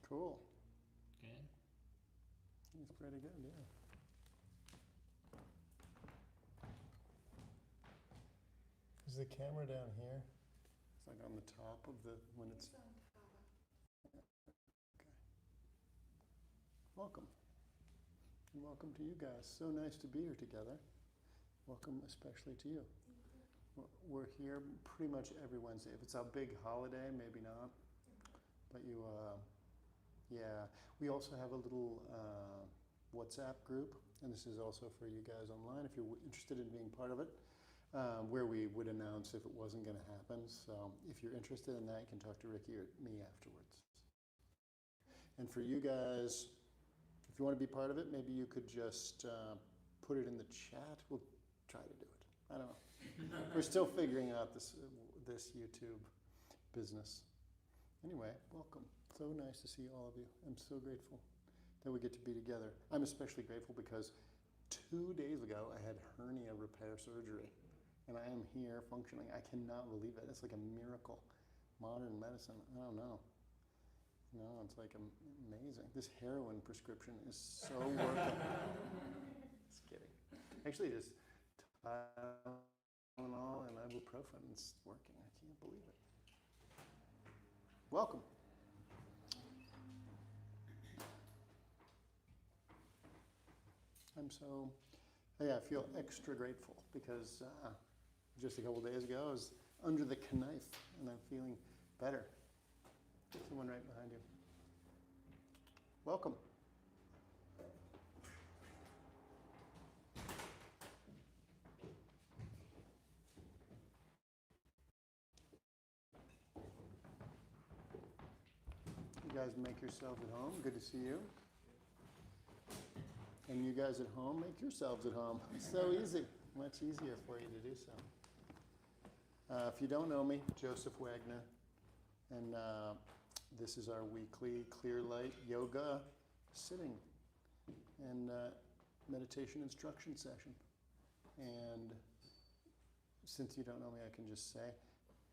Cool. Good. He's pretty good, yeah. Is the camera down here? It's like on the top of the, when it's... on top. Okay. Welcome. And welcome to you guys. So nice to be here together. Welcome especially to you. We're here pretty much every Wednesday. If it's a big holiday, maybe not. But you, yeah. We also have a little WhatsApp group, and this is also for you guys online if you're interested in being part of it, where we would announce if it wasn't going to happen. So if you're interested in that, you can talk to Ricky or me afterwards. And for you guys, if you want to be part of it, maybe you could just put it in the chat. We'll try to do it. I don't know. We're still figuring out this YouTube business. Anyway, welcome. So nice to see all of you. I'm so grateful that we get to be together. I'm especially grateful because 2 days ago I had hernia repair surgery, and I am here functioning. I cannot believe it. It's like a miracle. Modern medicine, I don't know. No, it's like amazing. This heroin prescription is so working. Just kidding. Actually, just Tylenol and ibuprofen is working. I can't believe it. Welcome. I feel extra grateful because just a couple days ago I was under the knife and I'm feeling better. Someone right behind you. Welcome. You guys make yourselves at home. Good to see you. And you guys at home, make yourselves at home. It's so easy. Much easier for you to do so. If you don't know me, Joseph Wagner. And this is our weekly Clear Light Yoga sitting and meditation instruction session. And since you don't know me, I can just say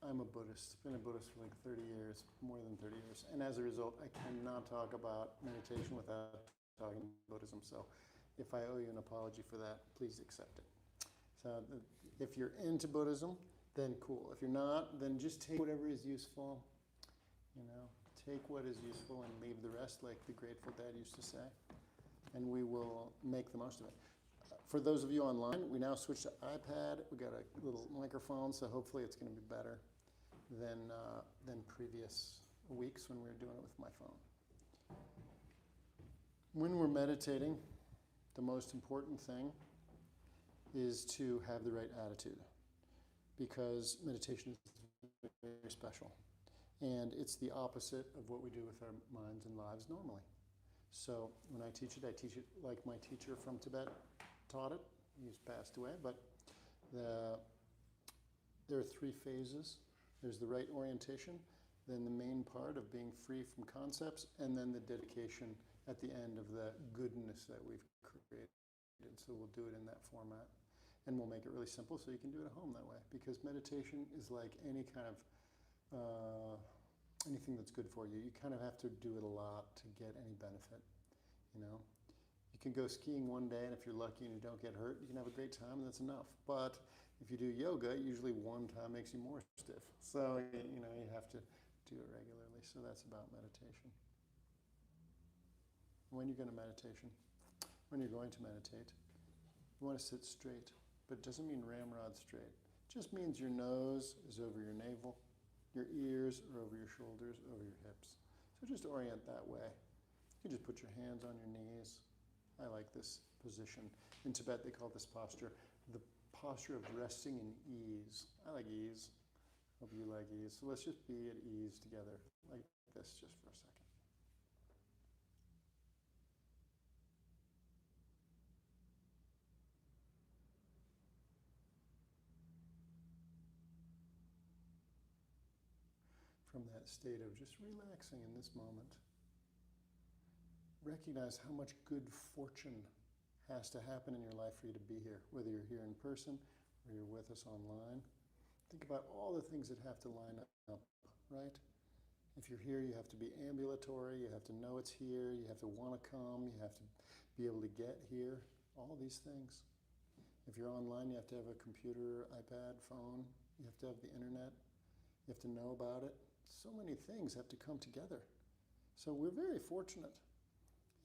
I'm a Buddhist. Been a Buddhist for like 30 years, more than 30 years. And as a result, I cannot talk about meditation without talking Buddhism. So if I owe you an apology for that, please accept it. So if you're into Buddhism, then cool. If you're not, then just take whatever is useful. You know, take what is useful and leave the rest, like the Grateful Dad used to say. And we will make the most of it. For those of you online, we now switched to iPad. We got a little microphone, so hopefully it's going to be better than previous weeks when we were doing it with my phone. When we're meditating, the most important thing is to have the right attitude, because meditation is very special. And it's the opposite of what we do with our minds and lives normally. So when I teach it like my teacher from Tibet taught it. He's passed away, but there are 3 phases. There's the right orientation, then the main part of being free from concepts, and then the dedication at the end of the goodness that we've created. So we'll do it in that format. And we'll make it really simple so you can do it at home that way. Because meditation is like any kind of, anything that's good for you. You kind of have to do it a lot to get any benefit, you know. You can go skiing one day, and if you're lucky and you don't get hurt, you can have a great time, and that's enough. But if you do yoga, usually one time makes you more stiff. So, you know, you have to do it regularly. So that's about meditation. When you're going to meditate, you want to sit straight. But it doesn't mean ramrod straight. It just means your nose is over your navel, your ears are over your shoulders, over your hips. So just orient that way. You can just put your hands on your knees. I like this position. In Tibet, they call this posture the posture of resting in ease. I like ease. Hope you like ease. So let's just be at ease together, like this, just for a second. From that state of just relaxing in this moment, recognize how much good fortune has to happen in your life for you to be here, whether you're here in person or you're with us online. Think about all the things that have to line up, right? If you're here, you have to be ambulatory, you have to know it's here, you have to want to come, you have to be able to get here, all these things. If you're online, you have to have a computer, iPad, phone, you have to have the internet, you have to know about it. So many things have to come together. So we're very fortunate.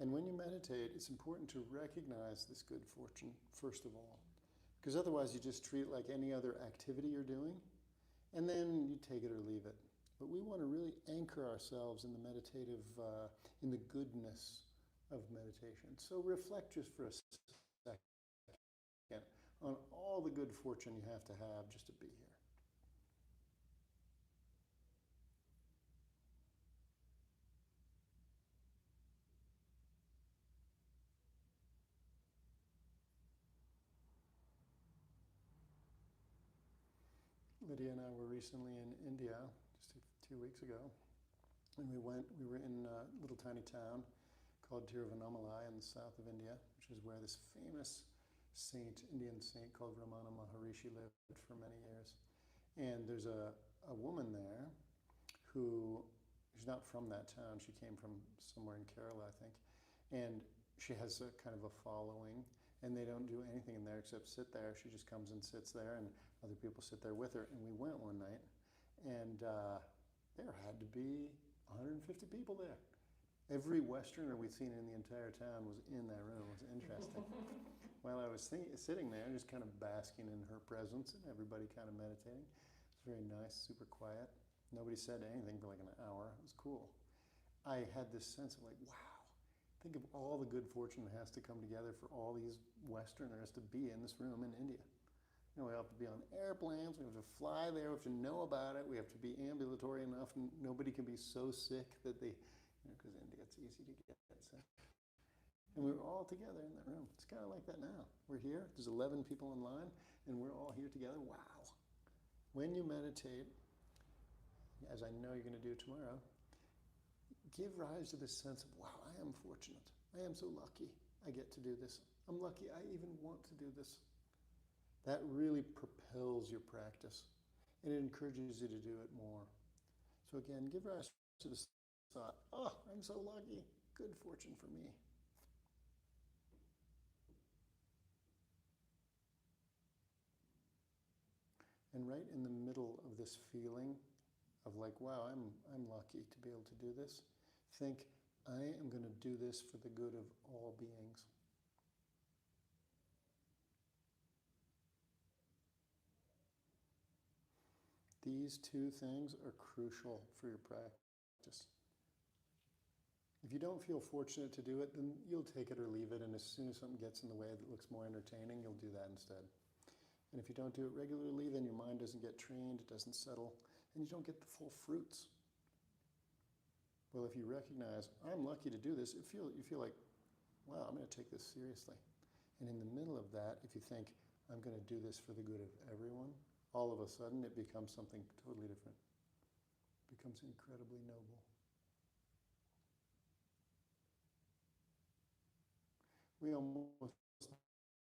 And when you meditate, it's important to recognize this good fortune, first of all. Because otherwise you just treat it like any other activity you're doing, and then you take it or leave it. But we want to really anchor ourselves in the meditative, in the goodness of meditation. So reflect just for a second on all the good fortune you have to have just to be here. Lydia and I were recently in India, just 2 weeks ago, and we were in a little tiny town called Tiruvannamalai in the south of India, which is where this famous saint, Indian saint called Ramana Maharishi lived for many years. And there's a woman there who, she's not from that town, she came from somewhere in Kerala, I think, and she has a kind of a following, and they don't do anything in there except sit there. She just comes and sits there, and other people sit there with her. And we went one night, and there had to be 150 people there. Every Westerner we'd seen in the entire town was in that room. It was interesting. While I was sitting there, just kind of basking in her presence, and everybody kind of meditating. It was very nice, super quiet. Nobody said anything for like an hour. It was cool. I had this sense of like, wow, think of all the good fortune that has to come together for all these Westerners to be in this room in India. You know, we have to be on airplanes, we have to fly there, we have to know about it, we have to be ambulatory enough, and nobody can be so sick that they, because India, it's easy to get sick. And we were all together in that room. It's kind of like that now. We're here, there's 11 people in line, and we're all here together. Wow. When you meditate, as I know you're going to do tomorrow, give rise to this sense of, wow, I am fortunate. I am so lucky I get to do this. I'm lucky I even want to do this. That really propels your practice, and it encourages you to do it more. So again, give rise to this thought, oh, I'm so lucky. Good fortune for me. And right in the middle of this feeling of like, wow, I'm lucky to be able to do this, think, I am going to do this for the good of all beings. These two things are crucial for your practice. If you don't feel fortunate to do it, then you'll take it or leave it, and as soon as something gets in the way that looks more entertaining, you'll do that instead. And if you don't do it regularly, then your mind doesn't get trained, it doesn't settle, and you don't get the full fruits. Well, if you recognize, I'm lucky to do this, you feel like, wow, I'm going to take this seriously. And in the middle of that, if you think, I'm going to do this for the good of everyone, all of a sudden it becomes something totally different. It becomes incredibly noble. We almost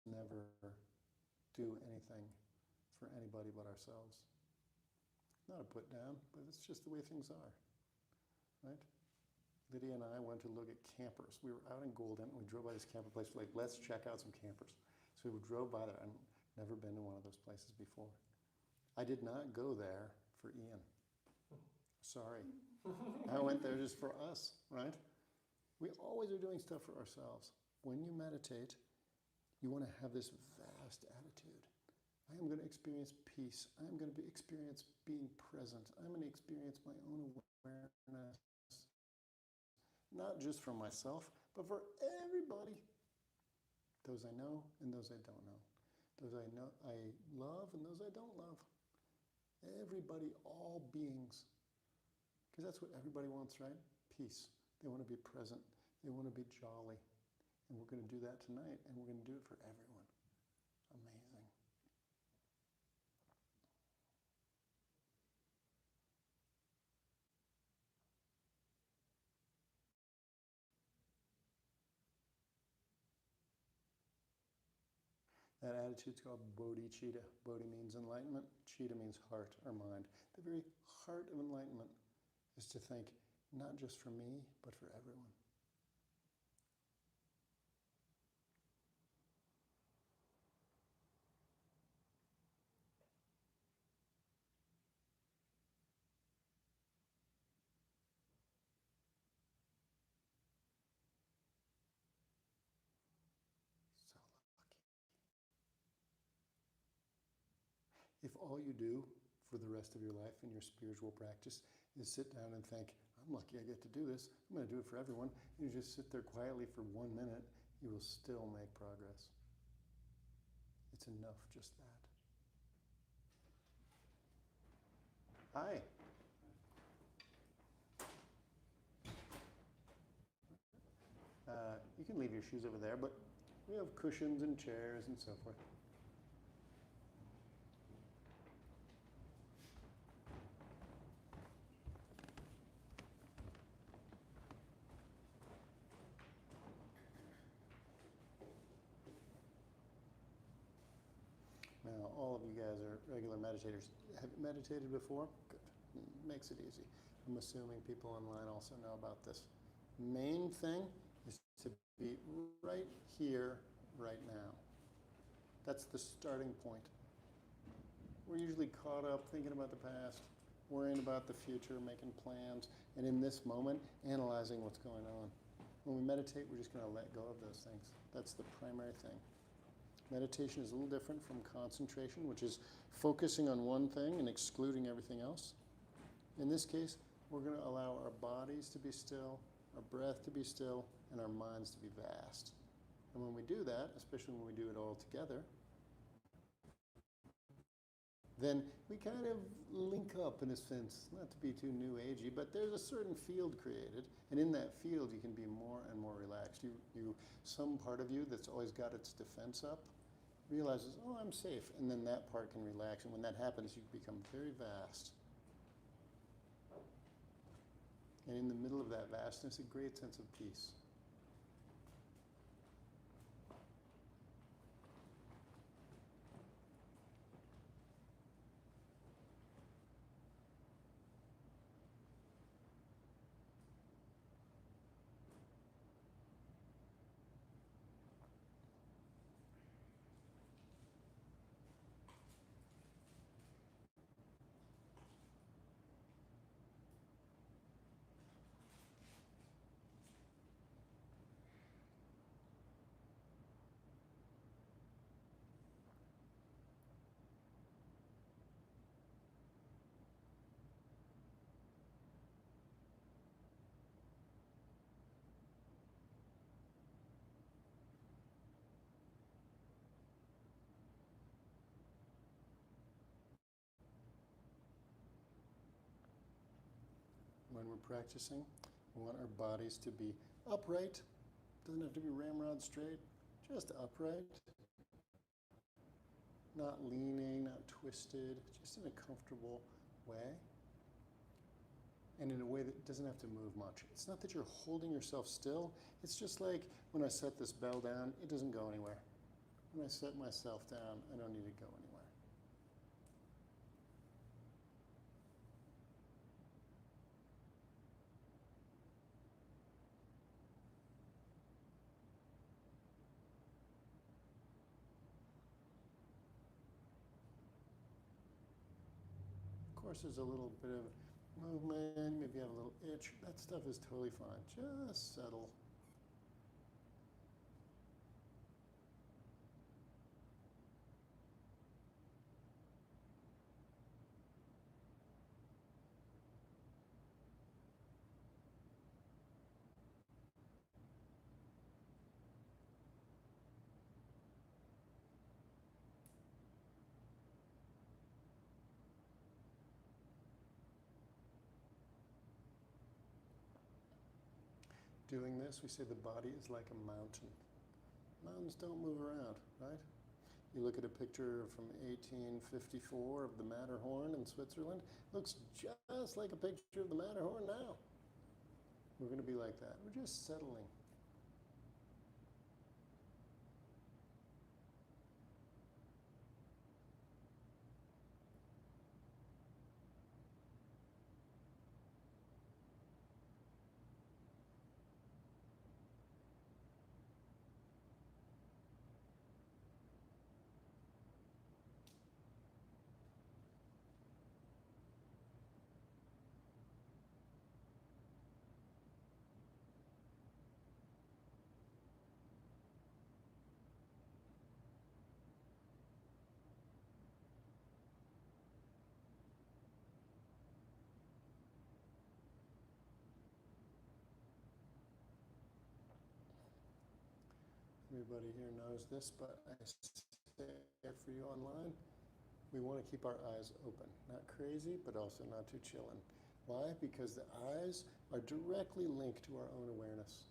never do anything for anybody but ourselves. Not a put down, but it's just the way things are, right? Lydia and I went to look at campers. We were out in Golden, and we drove by this camper place. We're like, let's check out some campers. So we drove by there. I've never been to one of those places before. I did not go there for Ian. Sorry. I went there just for us, right? We always are doing stuff for ourselves. When you meditate, you want to have this vast attitude. I am going to experience peace. I am going to experience being present. I'm going to experience my own awareness. Not just for myself, but for everybody. Those I know and those I don't know. Those I know I love and those I don't love. Everybody, all beings. Because that's what everybody wants, right? Peace. They want to be present. They want to be jolly. And we're going to do that tonight, and we're going to do it for everyone. Amazing. That attitude is called bodhicitta. Bodhi means enlightenment. Chitta means heart or mind. The very heart of enlightenment. is to think, not just for me, but for everyone. So lucky. If all you do for the rest of your life in your spiritual practice is sit down and think, I'm lucky I get to do this, I'm going to do it for everyone, and you just sit there quietly for 1 minute, you will still make progress. It's enough just that. Hi. You can leave your shoes over there, but we have cushions and chairs and so forth. Now, all of you guys are regular meditators. Have you meditated before? Good. Makes it easy. I'm assuming people online also know about this. Main thing is to be right here, right now. That's the starting point. We're usually caught up thinking about the past, worrying about the future, making plans, and in this moment, analyzing what's going on. When we meditate, we're just going to let go of those things. That's the primary thing. Meditation is a little different from concentration, which is focusing on one thing and excluding everything else. In this case, we're going to allow our bodies to be still, our breath to be still, and our minds to be vast. And when we do that, especially when we do it all together, then we kind of link up in a sense, not to be too new agey, but there's a certain field created, and in that field you can be more and more relaxed. Some part of you that's always got its defense up realizes, oh, I'm safe, and then that part can relax, and when that happens, you become very vast. And in the middle of that vastness, a great sense of peace. When we're practicing, we want our bodies to be upright. Doesn't have to be ramrod straight, just upright. Not leaning, not twisted, just in a comfortable way. And in a way that doesn't have to move much. It's not that you're holding yourself still. It's just like when I set this bell down, it doesn't go anywhere. When I set myself down, I don't need to go anywhere. Of course, there's a little bit of movement, maybe you have a little itch. That stuff is totally fine. Just settle. Doing this, we say the body is like a mountain. Mountains don't move around, right? You look at a picture from 1854 of the Matterhorn in Switzerland, it looks just like a picture of the Matterhorn now. We're going to be like that. We're just settling. everybody here knows this, but I say it for you online. We want to keep our eyes open. Not crazy, but also not too chillin'. Why? Because the eyes are directly linked to our own awareness.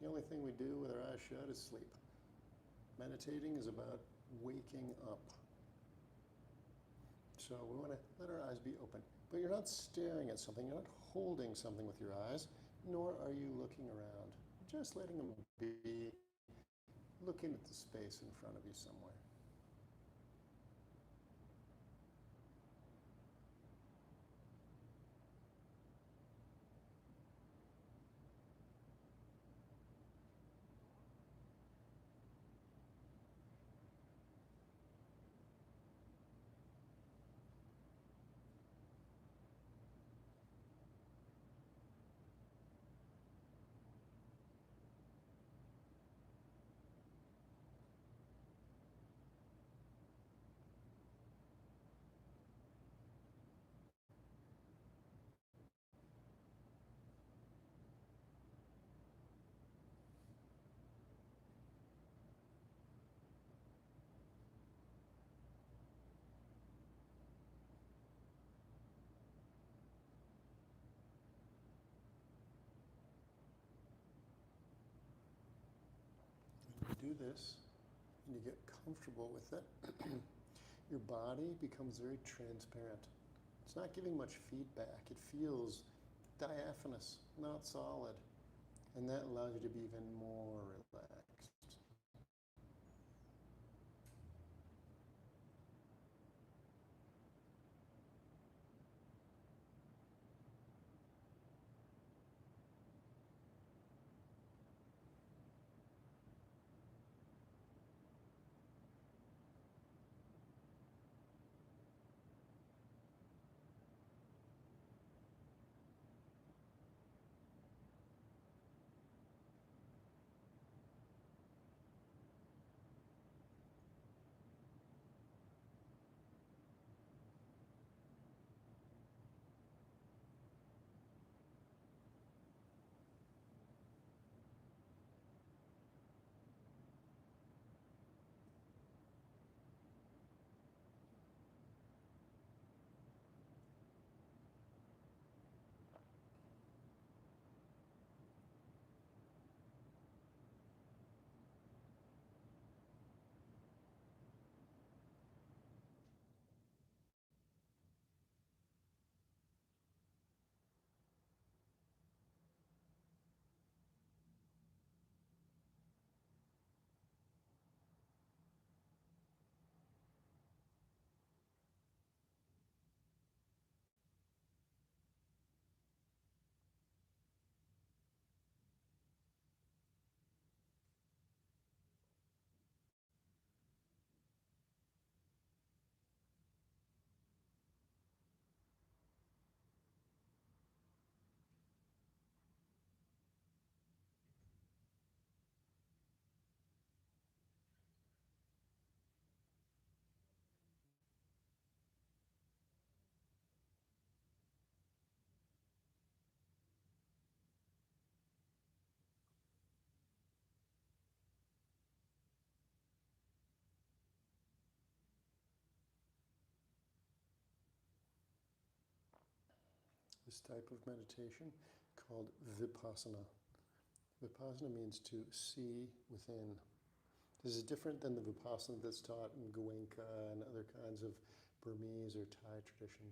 The only thing we do with our eyes shut is sleep. Meditating is about waking up. So we want to let our eyes be open. But you're not staring at something, you're not holding something with your eyes, nor are you looking around. Just letting them be, looking at the space in front of you somewhere. You do this, and you get comfortable with it, your body becomes very transparent. It's not giving much feedback. It feels diaphanous, not solid. And that allows you to be even more relaxed. This type of meditation called vipassana. Vipassana means to see within. This is different than the vipassana that's taught in Goenka and other kinds of Burmese or Thai tradition,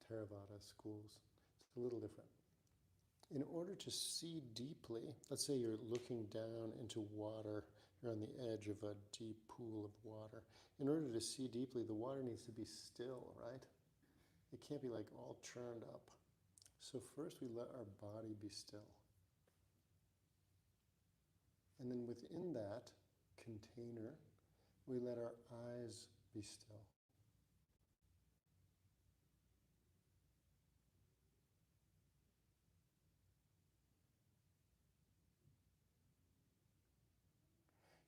Theravada schools. It's a little different. In order to see deeply, let's say you're looking down into water, you're on the edge of a deep pool of water. In order to see deeply, the water needs to be still, right? It can't be like all churned up. So first we let our body be still. And then within that container, we let our eyes be still.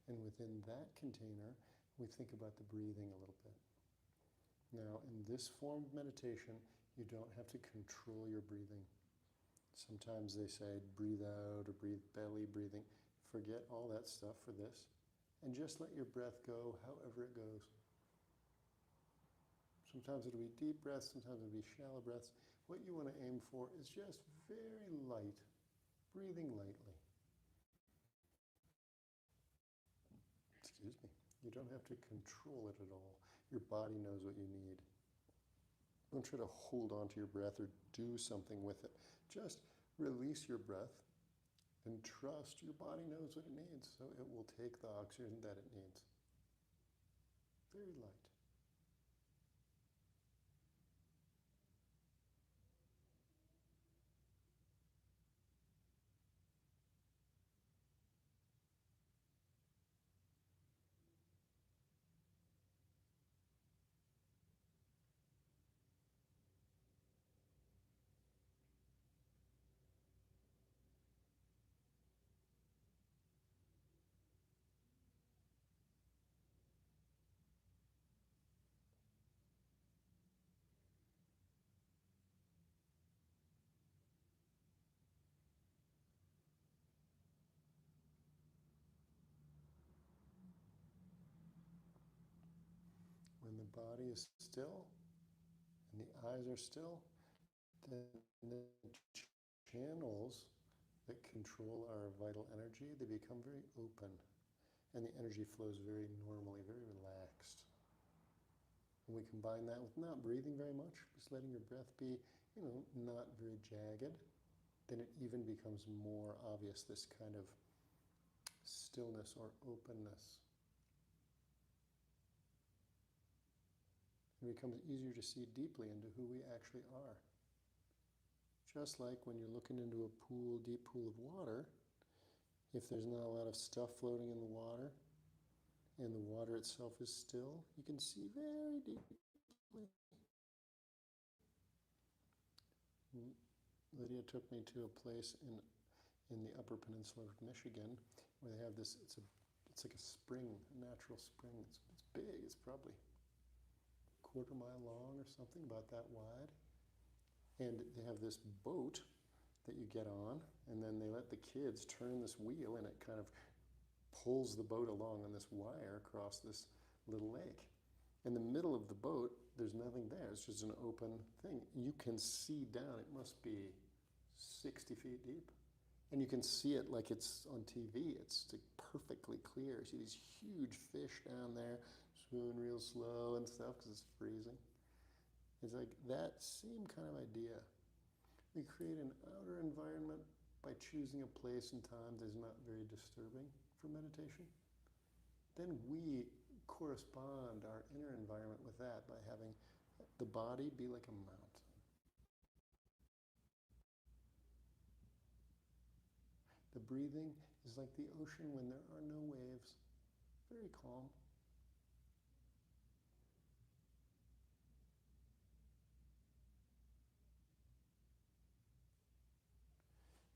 And within that container, we think about the breathing a little bit. Now, in this form of meditation, you don't have to control your breathing. Sometimes they say breathe out or breathe belly breathing. forget all that stuff for this, and just let your breath go however it goes. Sometimes it'll be deep breaths, sometimes it'll be shallow breaths. What you want to aim for is just very light, breathing lightly. Excuse me. You don't have to control it at all. Your body knows what you need. Don't try to hold on to your breath or do something with it. Just release your breath and trust your body knows what it needs, so it will take the oxygen that it needs. Very light. When the body is still and the eyes are still, then the channels that control our vital energy, they become very open, and the energy flows very normally, very relaxed. And we combine that with not breathing very much, just letting your breath be, not very jagged, then it even becomes more obvious, this kind of stillness or openness. It becomes easier to see deeply into who we actually are. Just like when you're looking into a pool, deep pool of water, if there's not a lot of stuff floating in the water, and the water itself is still, you can see very deeply. Lydia took me to a place in the Upper Peninsula of Michigan where they have this, it's like a spring, a natural spring. It's big, it's probably a quarter-mile long or something, about that wide. And they have this boat that you get on, and then they let the kids turn this wheel, and it kind of pulls the boat along on this wire across this little lake. In the middle of the boat, there's nothing there. It's just an open thing. You can see down. It must be 60 feet deep. And you can see it like it's on TV. It's like perfectly clear. You see these huge fish down there swimming real slow and stuff because it's freezing. It's like that same kind of idea. We create an outer environment by choosing a place and time that is not very disturbing for meditation. Then we correspond our inner environment with that by having the body be like a mountain. The breathing is like the ocean when there are no waves, very calm.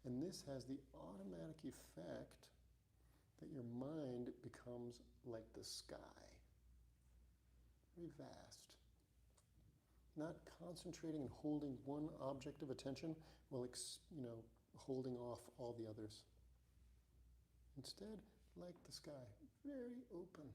And this has the automatic effect that your mind becomes like the sky, very vast. Not concentrating and holding one object of attention while, holding off all the others. Instead, like the sky, very open.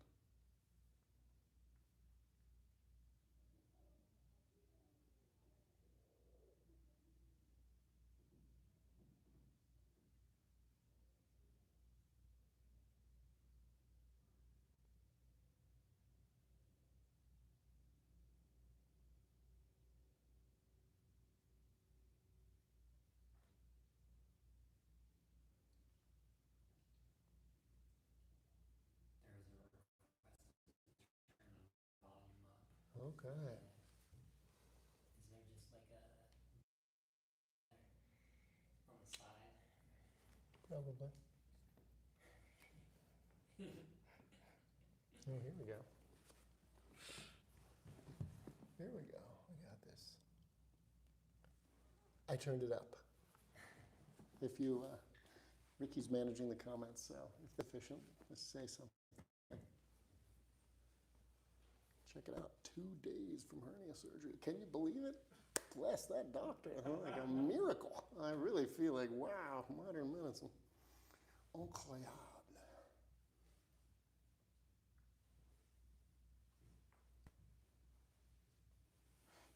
Okay. Is there just like a on the side? Probably. Oh, here we go. Here we go. We got this. I turned it up. If you, Ricky's managing the comments, so if efficient, just say something. Check it out. 2 days from hernia surgery. Can you believe it? Bless that doctor. Like a miracle. I really feel like, wow, modern medicine. Incroyable.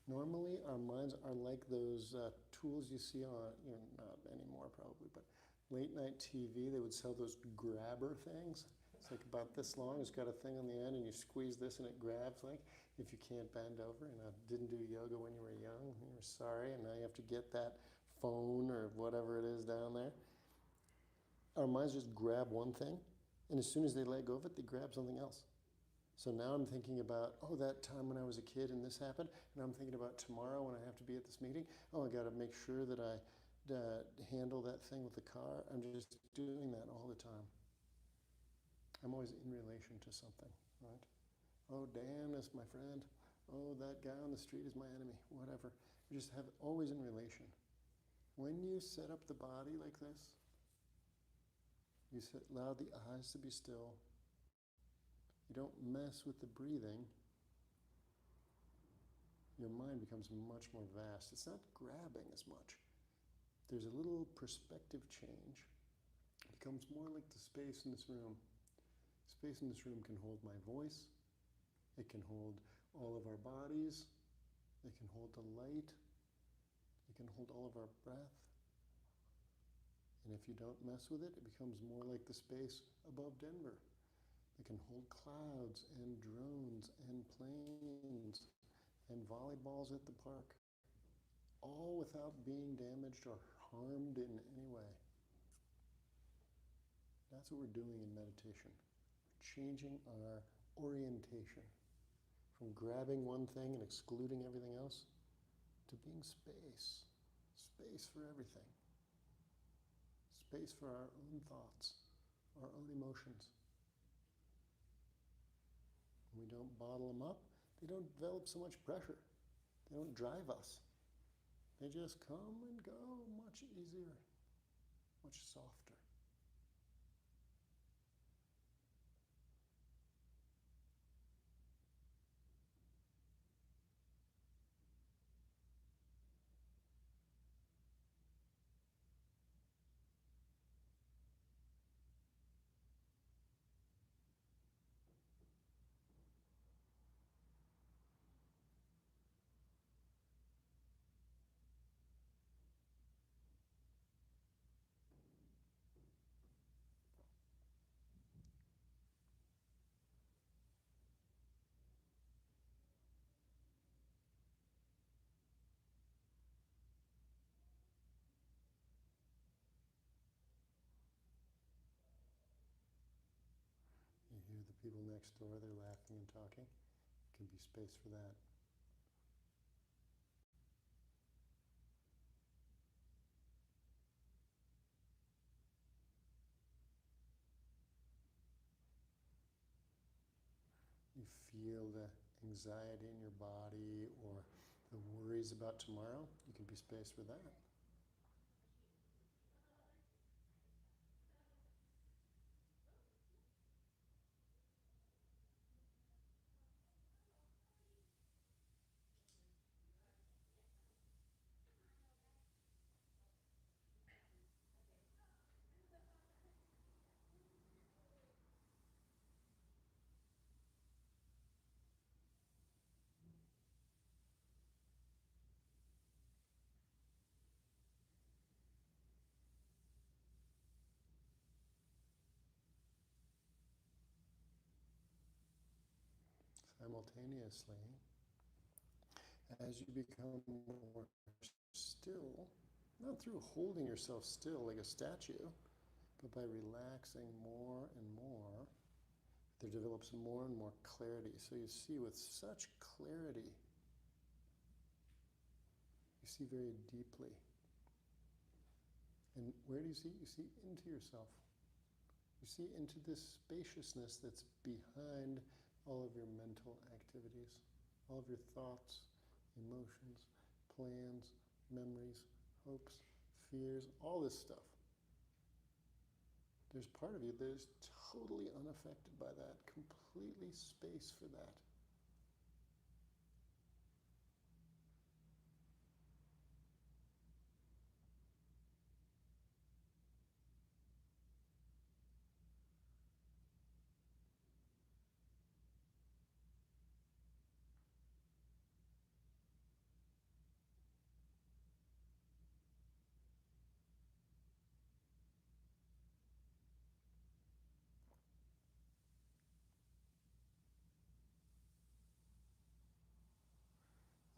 Normally, our minds are like those tools you see on, not anymore probably, but late night TV, they would sell those grabber things. It's like about this long, it's got a thing on the end, and you squeeze this and it grabs, like if you can't bend over, didn't do yoga when you were young, you were sorry, and now you have to get that phone or whatever it is down there. Our minds just grab one thing, and as soon as they let go of it, they grab something else. So now I'm thinking about, oh, that time when I was a kid and this happened, and I'm thinking about tomorrow when I have to be at this meeting. Oh, I got to make sure that I handle that thing with the car. I'm just doing that all the time. I'm always in relation to something, right? Oh, Dan is my friend. Oh, that guy on the street is my enemy, whatever. We just have always in relation. When you set up the body like this, you allow the eyes to be still. You don't mess with the breathing. Your mind becomes much more vast. It's not grabbing as much. There's a little perspective change. It becomes more like the space in this room. Space in this room can hold my voice. It can hold all of our bodies. It can hold the light. It can hold all of our breath. And if you don't mess with it, it becomes more like the space above Denver. It can hold clouds and drones and planes and volleyballs at the park, all without being damaged or harmed in any way. That's what we're doing in meditation. We're changing our orientation from grabbing one thing and excluding everything else to being space. Space for everything. Space for our own thoughts, our own emotions. When we don't bottle them up, they don't develop so much pressure. They don't drive us. They just come and go much easier, much softer. You hear the people next door, they're laughing and talking. It can be space for that. You feel the anxiety in your body or the worries about tomorrow, you can be space for that. Simultaneously, as you become more still, not through holding yourself still like a statue, but by relaxing more and more, there develops more and more clarity. So you see with such clarity, you see very deeply. And where do you see? You see into yourself. You see into this spaciousness that's behind all of your mental activities, all of your thoughts, emotions, plans, memories, hopes, fears, all this stuff. There's part of you that is totally unaffected by that, completely space for that.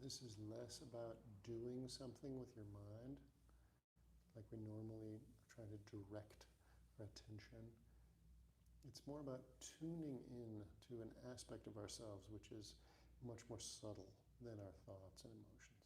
this is less about doing something with your mind, like we normally try to direct our attention. It's more about tuning in to an aspect of ourselves which is much more subtle than our thoughts and emotions.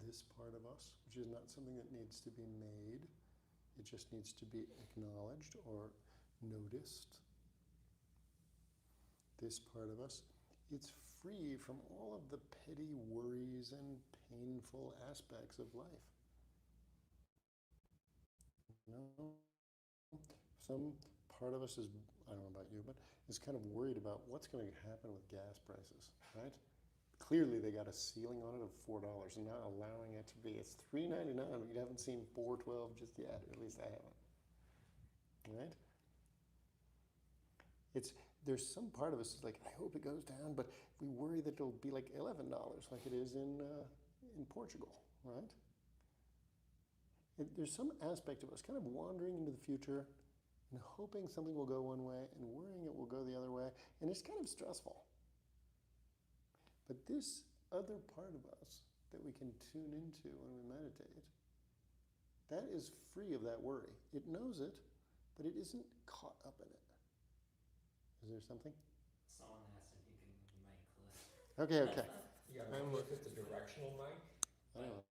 This part of us, which is not something that needs to be made, it just needs to be acknowledged or noticed. This part of us, it's free from all of the petty worries and painful aspects of life. You know, some part of us is, I don't know about you, but is kind of worried about what's going to happen with gas prices, right? Clearly, they got a ceiling on it of $4 and not allowing it to be. It's $3.99. You haven't seen $4.12 just yet, or at least I haven't. Right? There's some part of us is like, I hope it goes down, but we worry that it'll be like $11, like it is in Portugal, right? There's some aspect of us kind of wandering into the future and hoping something will go one way and worrying it will go the other way, and it's kind of stressful. But this other part of us that we can tune into when we meditate, that is free of that worry. It knows it, but it isn't caught up in it. Is there something? Someone asked if you can move the mic close. Okay, okay. Yeah, I wonder if it's a directional mic. I don't know.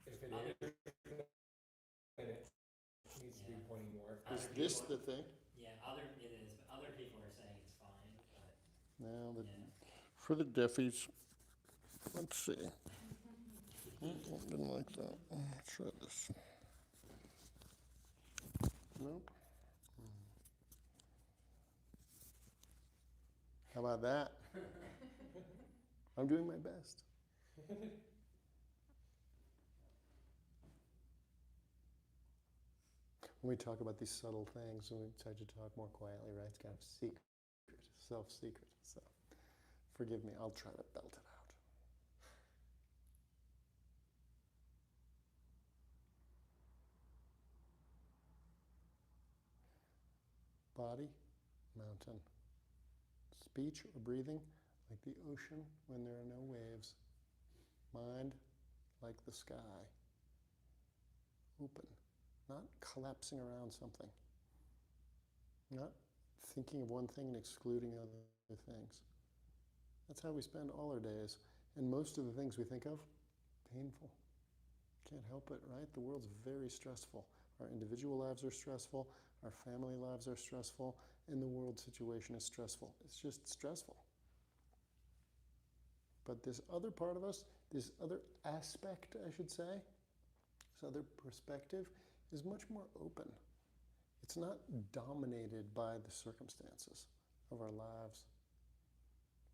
If it is, then it needs to be pointing more. Is this the thing? Yeah, it is, but other people are saying it's fine, but No, yeah. for the deafies. Let's see. Didn't like that. Let's try this. Nope. How about that? I'm doing my best. When we talk about these subtle things, and we try to talk more quietly, right? It's kind of secret, self-secret. So, forgive me, I'll try to belt it out. Body, mountain. Speech or breathing, like the ocean when there are no waves. Mind, like the sky. Open, not collapsing around something. Not thinking of one thing and excluding other things. That's how we spend all our days. And most of the things we think of, painful. Can't help it, right? The world's very stressful. Our individual lives are stressful, our family lives are stressful, and the world situation is stressful. It's just stressful. But this other part of us, this other aspect, I should say, this other perspective, is much more open. It's not dominated by the circumstances of our lives,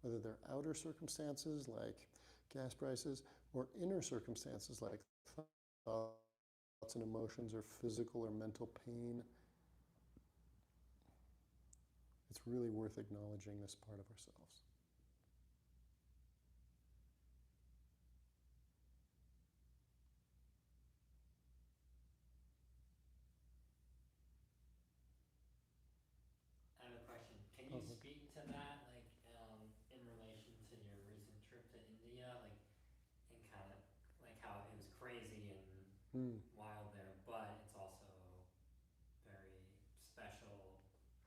whether they're outer circumstances like gas prices or inner circumstances like thoughts and emotions or physical or mental pain. It's really worth acknowledging this part of ourselves. I have a question. Can you speak to that, like, in relation to your recent trip to India, like, and kind of like how it was crazy and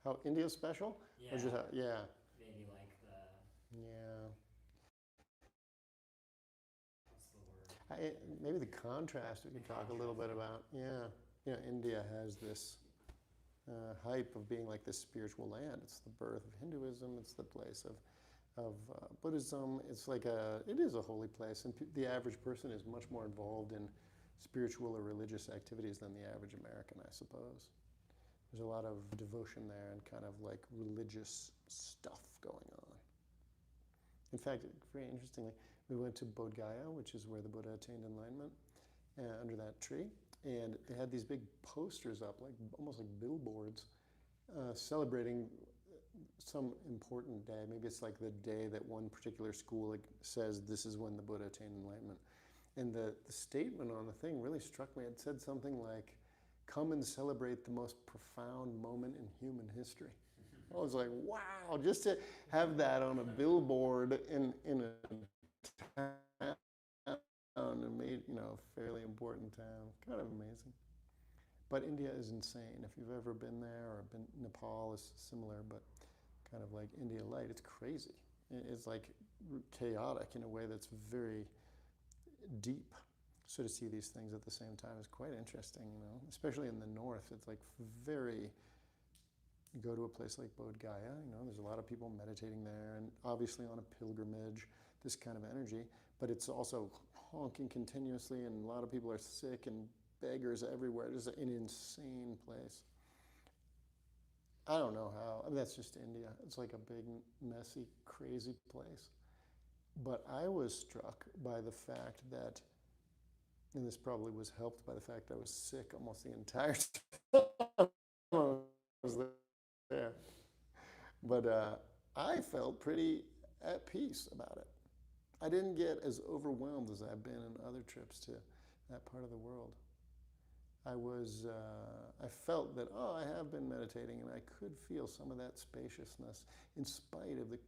How India's special? Yeah. Or just how, yeah. Maybe like the, Yeah. what's the word? Maybe the contrast we could talk a little bit about. Yeah. You know, India has this hype of being like this spiritual land. It's the birth of Hinduism. It's the place of Buddhism. It's like it is a holy place, and the average person is much more involved in spiritual or religious activities than the average American, I suppose. There's a lot of devotion there and kind of like religious stuff going on. In fact, very interestingly, we went to Bodh Gaya, which is where the Buddha attained enlightenment, under that tree. And they had these big posters up, like almost like billboards, celebrating some important day. Maybe it's like the day that one particular school says this is when the Buddha attained enlightenment. And the statement on the thing really struck me. It said something like, "Come and celebrate the most profound moment in human history." I was like, wow, just to have that on a billboard in a town, a fairly important town, kind of amazing. But India is insane. If you've ever been there, or been, Nepal is similar, but kind of like India light, it's crazy. It's like chaotic in a way that's very deep. So to see these things at the same time is quite interesting, especially in the north. It's like very, you go to a place like Bodh Gaya, there's a lot of people meditating there and obviously on a pilgrimage, this kind of energy, but it's also honking continuously and a lot of people are sick and beggars everywhere. Just an insane place. I don't know how, that's just India. It's like a big, messy, crazy place. But I was struck by the fact that, and this probably was helped by the fact that I was sick almost the entire time I was there. But I felt pretty at peace about it. I didn't get as overwhelmed as I've been in other trips to that part of the world. I felt that, I have been meditating and I could feel some of that spaciousness in spite of the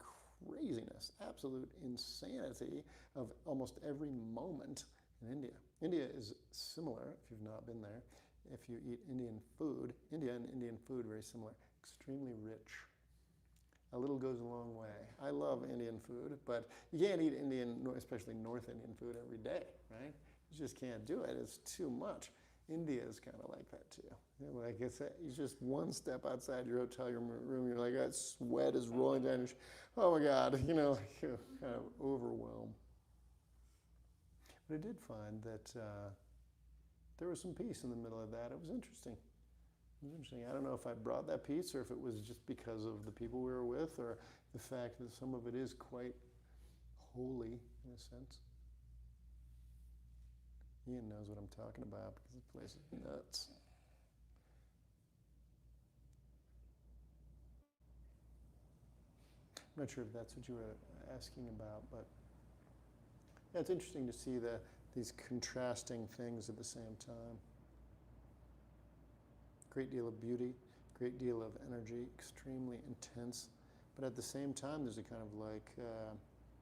craziness, absolute insanity of almost every moment in India. India is similar, if you've not been there. If you eat Indian food, India and Indian food very similar, extremely rich. A little goes a long way. I love Indian food, but you can't eat Indian, especially North Indian food every day, right? You just can't do it. It's too much. India is kind of like that too. Like it's just one step outside your hotel room, you're like, that sweat is rolling down your oh my God, like you kind of overwhelmed. But I did find that there was some peace in the middle of that. It was interesting. I don't know if I brought that peace or if it was just because of the people we were with or the fact that some of it is quite holy in a sense. Ian knows what I'm talking about because the place is nuts. I'm not sure if that's what you were asking about, but yeah, it's interesting to see these contrasting things at the same time. Great deal of beauty, great deal of energy, extremely intense, but at the same time there's a kind of like,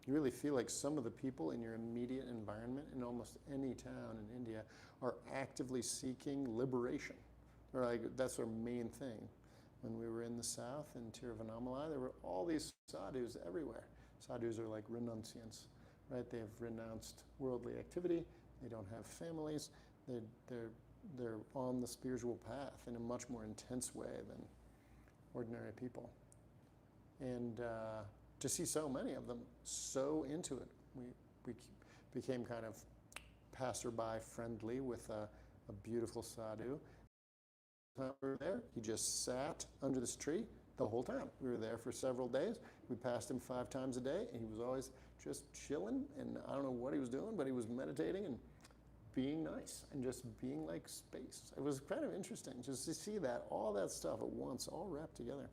you really feel like some of the people in your immediate environment in almost any town in India are actively seeking liberation. Or like, that's their main thing. When we were in the south, in Tiruvannamalai, there were all these sadhus everywhere. Sadhus are like renunciants, right? They have renounced worldly activity. They don't have families. They're on the spiritual path in a much more intense way than ordinary people. And to see so many of them so into it, we became kind of passerby friendly with a beautiful sadhu. When we were there, he just sat under this tree the whole time. We were there for several days. We passed him 5 times a day, and he was always just chilling, and I don't know what he was doing, but he was meditating and being nice and just being like space. It was kind of interesting just to see that, all that stuff at once, all wrapped together.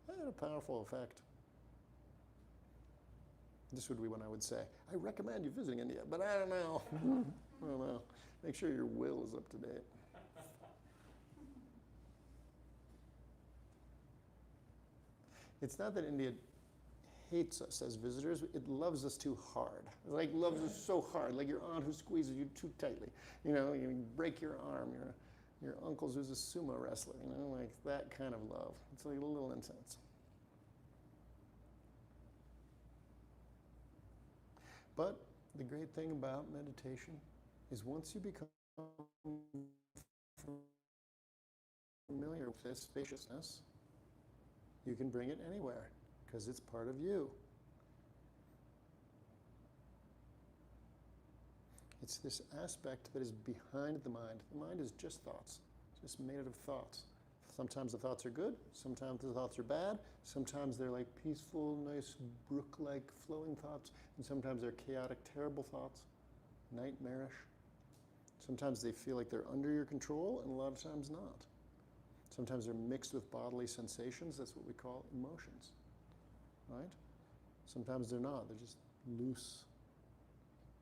It had a powerful effect. This would be when I would say, I recommend you visiting India, but I don't know. I don't know. Make sure your will is up to date. It's not that India hates us as visitors, it loves us too hard. It like loves us so hard, like your aunt who squeezes you too tightly. You break your arm, your uncle's who's a sumo wrestler, like that kind of love. It's like a little intense. But the great thing about meditation is once you become familiar with this spaciousness, you can bring it anywhere because it's part of you. It's this aspect that is behind the mind. The mind is just thoughts, just made out of thoughts. Sometimes the thoughts are good, sometimes the thoughts are bad, sometimes they're like peaceful, nice, brook-like flowing thoughts, and sometimes they're chaotic, terrible thoughts, nightmarish. Sometimes they feel like they're under your control, and a lot of times not. Sometimes they're mixed with bodily sensations, that's what we call emotions, right? Sometimes they're not, they're just loose.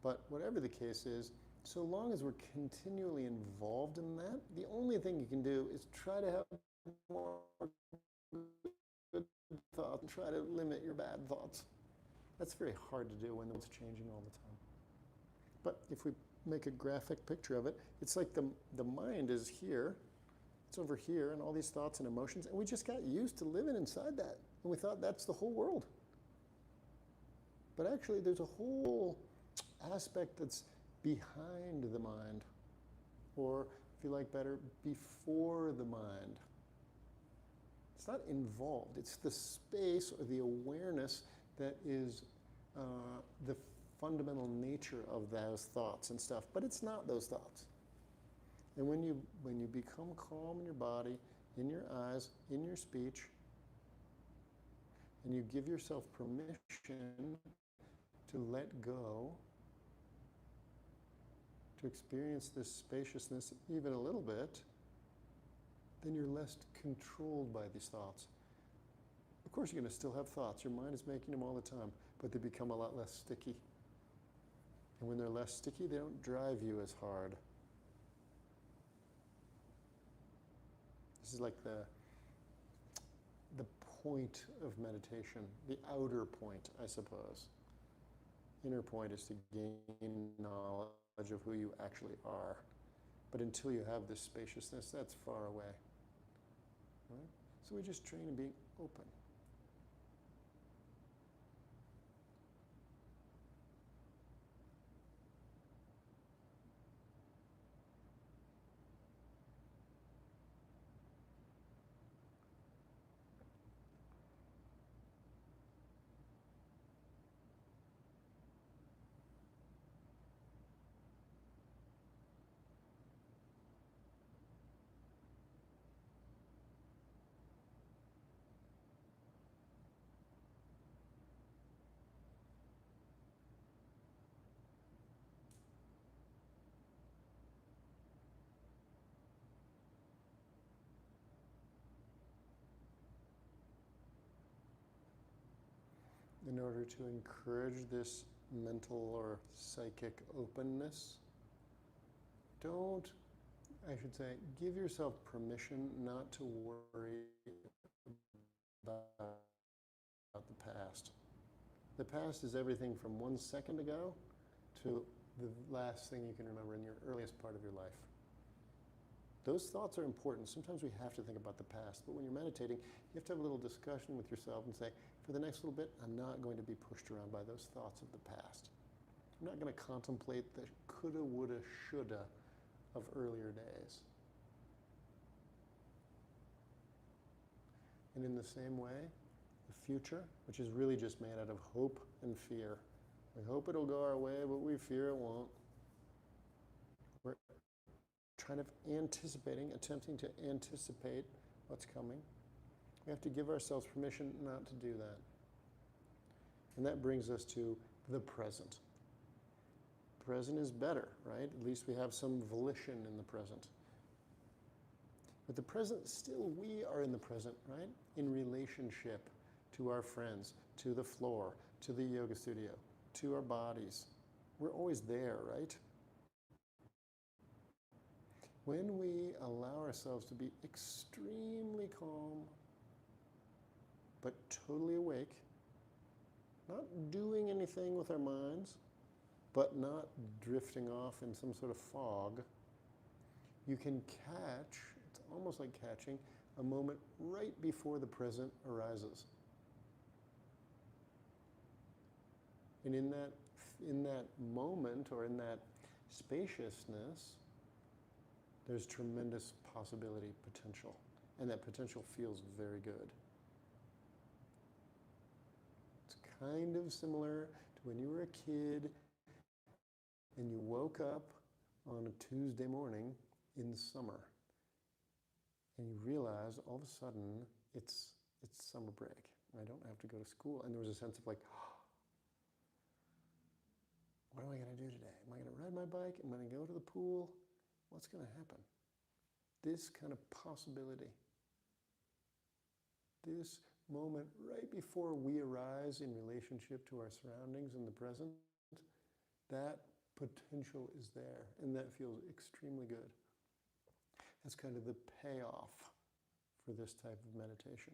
But whatever the case is, so long as we're continually involved in that, the only thing you can do is try to have more good thoughts and try to limit your bad thoughts. That's very hard to do when it's changing all the time. But if we make a graphic picture of it, it's like the mind is here, it's over here, and all these thoughts and emotions, and we just got used to living inside that. And we thought that's the whole world. But actually, there's a whole aspect that's behind the mind, or if you like better, before the mind. It's not involved, it's the space or the awareness that is the fundamental nature of those thoughts and stuff, but it's not those thoughts. And when you become calm in your body, in your eyes, in your speech, and you give yourself permission to let go, to experience this spaciousness even a little bit, then you're less controlled by these thoughts. Of course, you're going to still have thoughts. Your mind is making them all the time, but they become a lot less sticky. And when they're less sticky, they don't drive you as hard. This is like the point of meditation, the outer point, I suppose. Inner point is to gain knowledge of who you actually are. But until you have this spaciousness, that's far away. Right? So we just train in being open. In order to encourage this mental or psychic openness, give yourself permission not to worry about the past. The past is everything from 1 second ago to the last thing you can remember in your earliest part of your life. Those thoughts are important. Sometimes we have to think about the past, but when you're meditating, you have to have a little discussion with yourself and say, for the next little bit, I'm not going to be pushed around by those thoughts of the past. I'm not going to contemplate the coulda, woulda, shoulda of earlier days. And in the same way, the future, which is really just made out of hope and fear. We hope it'll go our way, but we fear it won't. We're kind of attempting to anticipate what's coming. We have to give ourselves permission not to do that. And that brings us to the present. Present is better, right? At least we have some volition in the present. But the present, still we are in the present, right? In relationship to our friends, to the floor, to the yoga studio, to our bodies. We're always there, right? When we allow ourselves to be extremely calm, but totally awake, not doing anything with our minds, but not drifting off in some sort of fog, you can catch, it's almost like catching, a moment right before the present arises. And in that moment, or in that spaciousness, there's tremendous possibility, potential. And that potential feels very good. It's kind of similar to when you were a kid and you woke up on a Tuesday morning in summer and you realize all of a sudden it's summer break. I don't have to go to school. And there was a sense of like, what am I going to do today? Am I going to ride my bike? Am I going to go to the pool? What's going to happen? This kind of possibility. This moment right before we arise in relationship to our surroundings in the present, that potential is there, and that feels extremely good. That's kind of the payoff for this type of meditation.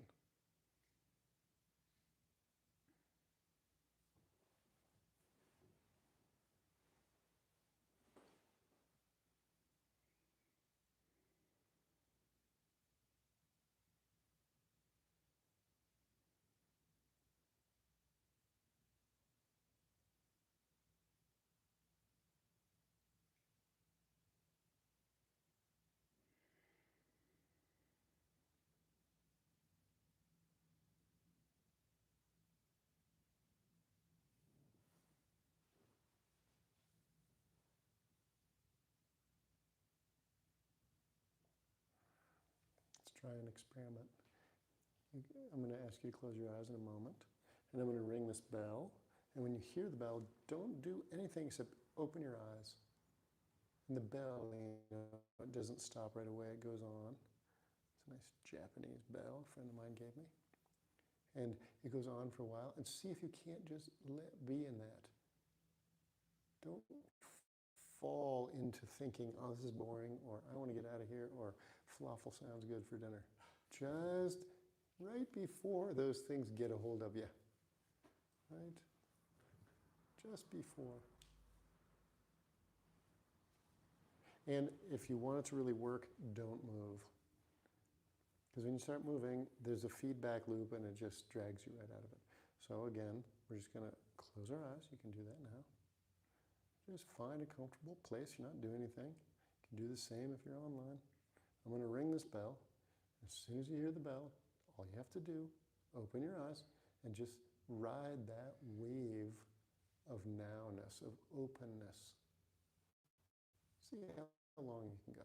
Try an experiment. I'm going to ask you to close your eyes in a moment, and I'm going to ring this bell. And when you hear the bell, don't do anything except open your eyes. And the bell, it doesn't stop right away. It goes on. It's a nice Japanese bell a friend of mine gave me. And it goes on for a while. And see if you can't just be in that. Don't fall into thinking, oh, this is boring, or I want to get out of here, or falafel sounds good for dinner. Just right before those things get a hold of you. Right? Just before. And if you want it to really work, don't move. Because when you start moving, there's a feedback loop and it just drags you right out of it. So again, we're just going to close our eyes. You can do that now. Just find a comfortable place. You're not doing anything. You can do the same if you're online. I'm going to ring this bell. As soon as you hear the bell, all you have to do, open your eyes and just ride that wave of nowness, of openness. See how long you can go.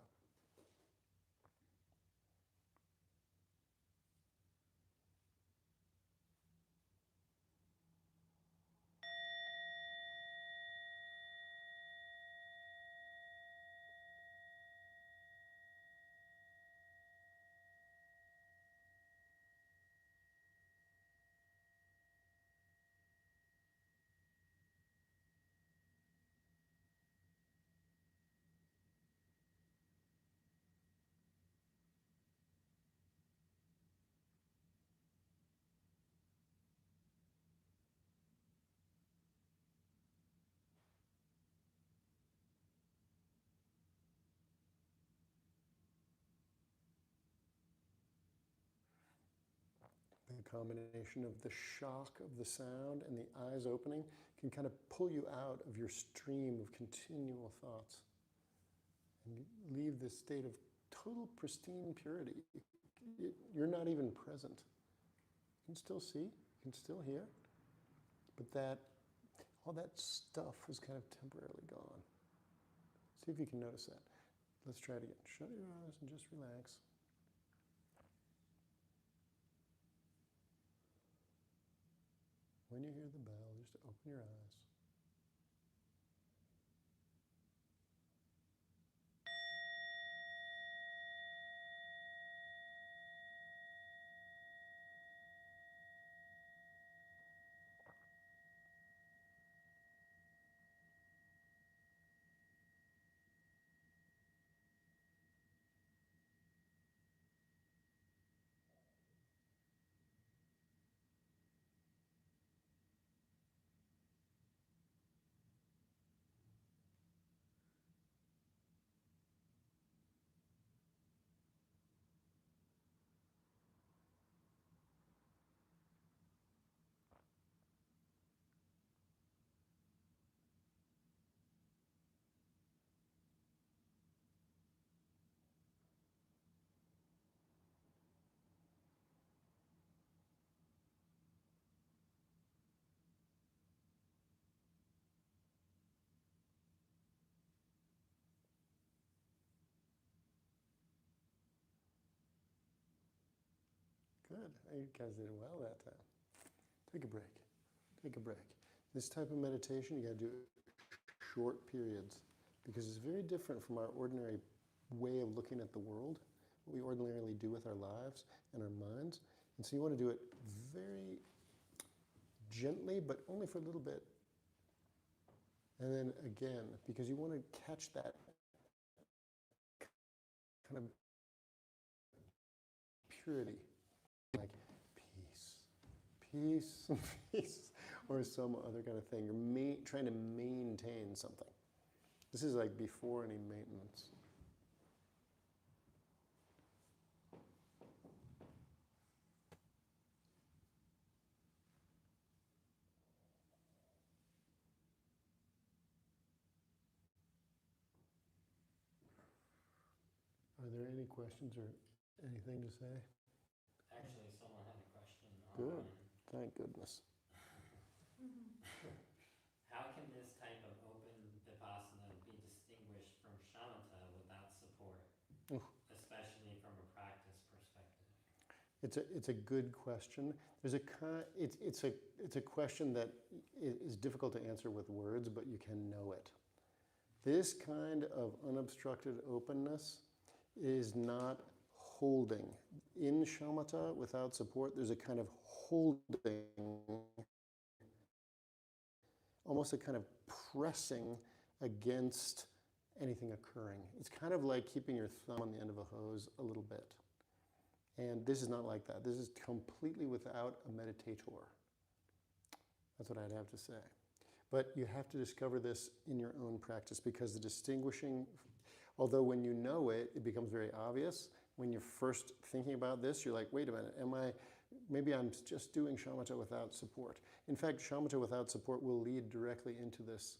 The combination of the shock of the sound and the eyes opening can kind of pull you out of your stream of continual thoughts and leave this state of total pristine purity. You're not even present. You can still see, you can still hear, but all that stuff is kind of temporarily gone. See if you can notice that. Let's try it again. Shut your eyes and just relax. When you hear the bell, just open your eyes. good. You guys did well that time. Take a break. Take a break. This type of meditation, you got to do short periods because it's very different from our ordinary way of looking at the world, what we ordinarily do with our lives and our minds. And so you want to do it very gently, but only for a little bit. And then again, because you want to catch that kind of purity, like peace, peace, or some other kind of thing. You're trying to maintain something. This is like before any maintenance. Are there any questions or anything to say? Actually, someone had a question Good. online. Thank goodness. How can this type of open vipassana be distinguished from shamatha without support, Oof. especially from a practice perspective? It's a good question. It's a question that is difficult to answer with words, but you can know it. This kind of unobstructed openness is not holding. In shamatha, without support, there's a kind of holding, almost a kind of pressing against anything occurring. It's kind of like keeping your thumb on the end of a hose a little bit. And this is not like that. This is completely without a meditator. That's what I'd have to say. But you have to discover this in your own practice because the distinguishing, although when you know it, it becomes very obvious. When you're first thinking about this, you're like, wait a minute, maybe I'm just doing shamatha without support. In fact, shamatha without support will lead directly into this,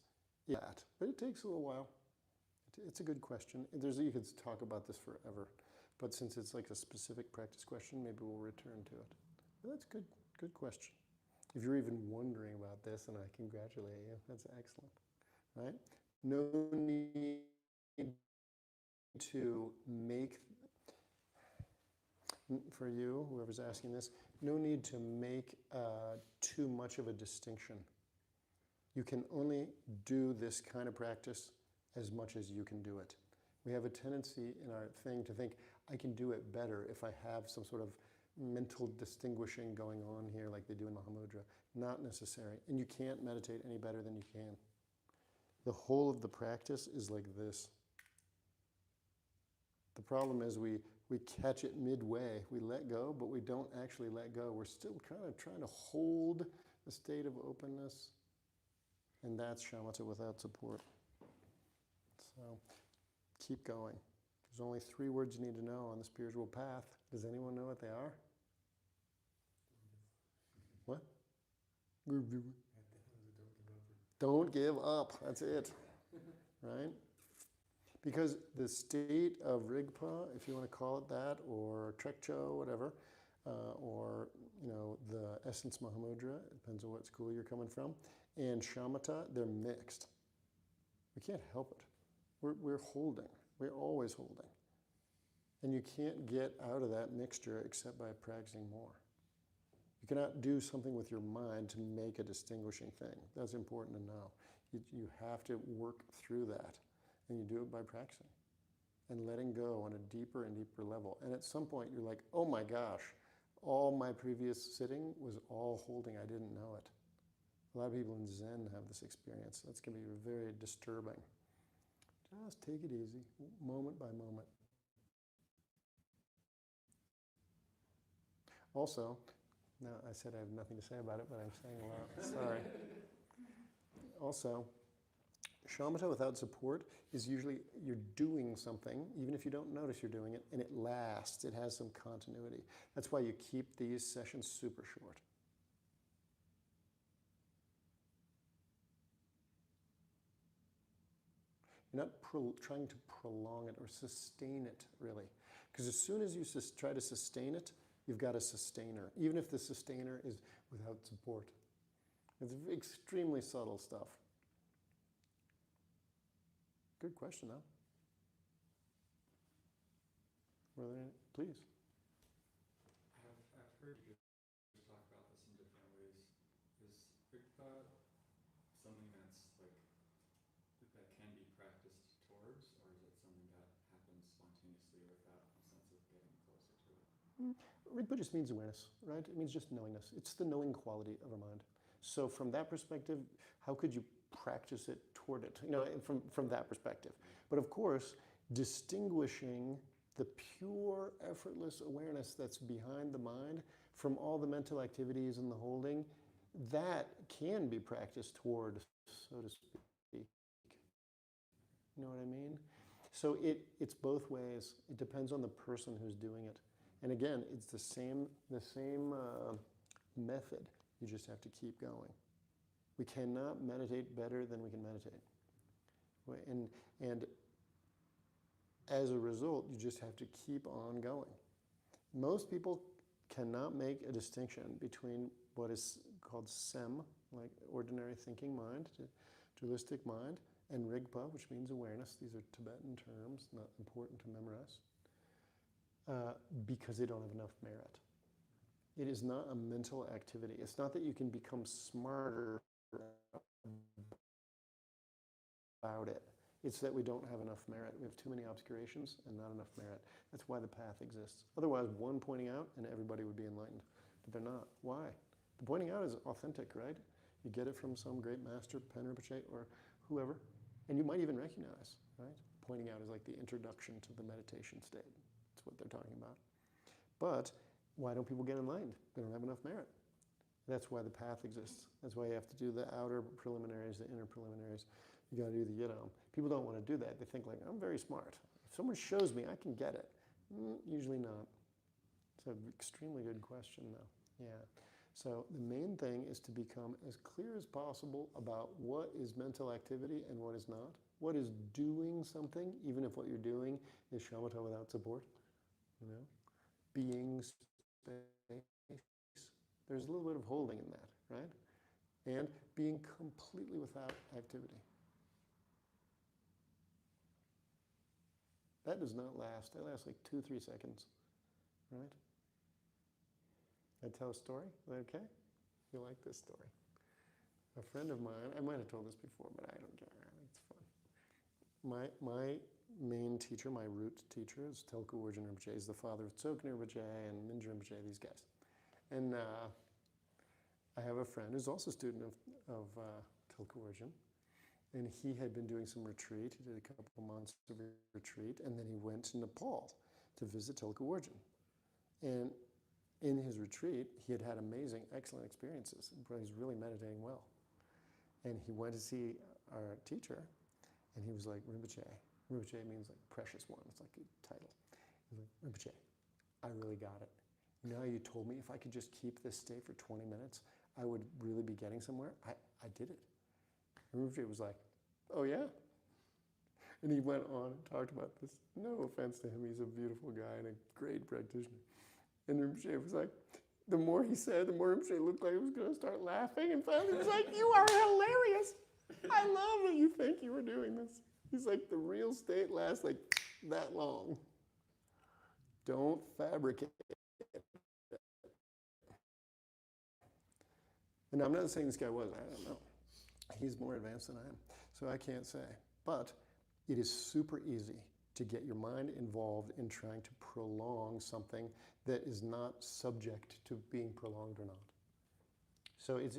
but it takes a little while. It's a good question. You could talk about this forever, but since it's like a specific practice question, maybe we'll return to it. But that's good question. If you're even wondering about this, and I congratulate you, that's excellent, right? No need to make, for you, whoever's asking this, no need to make too much of a distinction. You can only do this kind of practice as much as you can do it. We have a tendency in our thing to think, I can do it better if I have some sort of mental distinguishing going on here like they do in Mahamudra. Not necessary. And you can't meditate any better than you can. The whole of the practice is like this. The problem is we catch it midway. We let go, but we don't actually let go. We're still kind of trying to hold the state of openness. And that's shamatha without support. So keep going. There's only 3 words you need to know on the spiritual path. Does anyone know what they are? What? Don't give up. That's it. Right? Because the state of Rigpa, if you want to call it that, or Trekcho, whatever, or the Essence Mahamudra, it depends on what school you're coming from, and shamatha, they're mixed. We can't help it. We're holding. We're always holding. And you can't get out of that mixture except by practicing more. You cannot do something with your mind to make a distinguishing thing. That's important to know. You have to work through that. And you do it by practicing and letting go on a deeper and deeper level. And at some point, you're like, oh my gosh, all my previous sitting was all holding. I didn't know it. A lot of people in Zen have this experience. That's going to be very disturbing. Just take it easy, moment by moment. Also, now I said I have nothing to say about it, but I'm saying a lot. Sorry. Also, shamatha without support is usually you're doing something, even if you don't notice you're doing it, and it lasts. It has some continuity. That's why you keep these sessions super short. You're not trying to prolong it or sustain it, really. Because as soon as you try to sustain it, you've got a sustainer, even if the sustainer is without support. It's extremely subtle stuff. Good question, though. Were there any? Please. I've heard you just talk about this in different ways. Is Rigpa something that's like that can be practiced towards, or is it something that happens spontaneously without a sense of getting closer to it? Rigpa just means awareness, right? It means just knowingness. It's the knowing quality of our mind. So from that perspective, how could you practice it toward it? You know, from that perspective. But of course, distinguishing the pure, effortless awareness that's behind the mind from all the mental activities and the holding, that can be practiced toward, so to speak. You know what I mean? So it's both ways. It depends on the person who's doing it. And again, it's the same method. You just have to keep going. We cannot meditate better than we can meditate. And as a result, you just have to keep on going. Most people cannot make a distinction between what is called SEM, like ordinary thinking mind, dualistic mind, and Rigpa, which means awareness. These are Tibetan terms, not important to memorize, because they don't have enough merit. It is not a mental activity. It's not that you can become smarter about it. It's that we don't have enough merit. We have too many obscurations and not enough merit. That's why the path exists. Otherwise, one pointing out and everybody would be enlightened. But they're not. Why? The pointing out is authentic, right? You get it from some great master, Pen Rinpoche, or whoever, and you might even recognize, right? Pointing out is like the introduction to the meditation state. That's what they're talking about. But why don't people get enlightened? They don't have enough merit. That's why the path exists. That's why you have to do the outer preliminaries, the inner preliminaries. You got to do the yidam. People don't want to do that. They think like, I'm very smart. If someone shows me, I can get it. Usually not. It's an extremely good question, though. Yeah. So the main thing is to become as clear as possible about what is mental activity and what is not. What is doing something, even if what you're doing is shamatha without support. You know, being space. There's a little bit of holding in that, right? And being completely without activity. That does not last. That lasts like 2-3 seconds, right? I tell a story? Is that okay? You like this story? A friend of mine, I might have told this before, but I don't care. It's fun. My main teacher, my root teacher, is Telku Urgyen Rinpoche. He's the father of Dzogchen Rinpoche and Mingyur Rinpoche, these guys. And I have a friend who's also a student of Telku Urgyen. And he had been doing some retreat. He did a couple months of retreat, and then he went to Nepal to visit Telku Urgyen. And in his retreat, he had had amazing, excellent experiences. He's really meditating well. And he went to see our teacher, and he was like, Rinpoche. Rinpoche means like precious one. It's like a title. He's like, Rinpoche, I really got it. You know how you told me if I could just keep this state for 20 minutes, I would really be getting somewhere? I did it. And Rinpoche was like, oh yeah? And he went on and talked about this. No offense to him, he's a beautiful guy and a great practitioner. And Rinpoche was like, the more he said, the more Rinpoche looked like he was going to start laughing. And finally he was like, you are hilarious. I love that you think you were doing this. He's like, the real state lasts like that long. Don't fabricate it. And I'm not saying this guy was, I don't know. He's more advanced than I am, so I can't say. But it is super easy to get your mind involved in trying to prolong something that is not subject to being prolonged or not. So it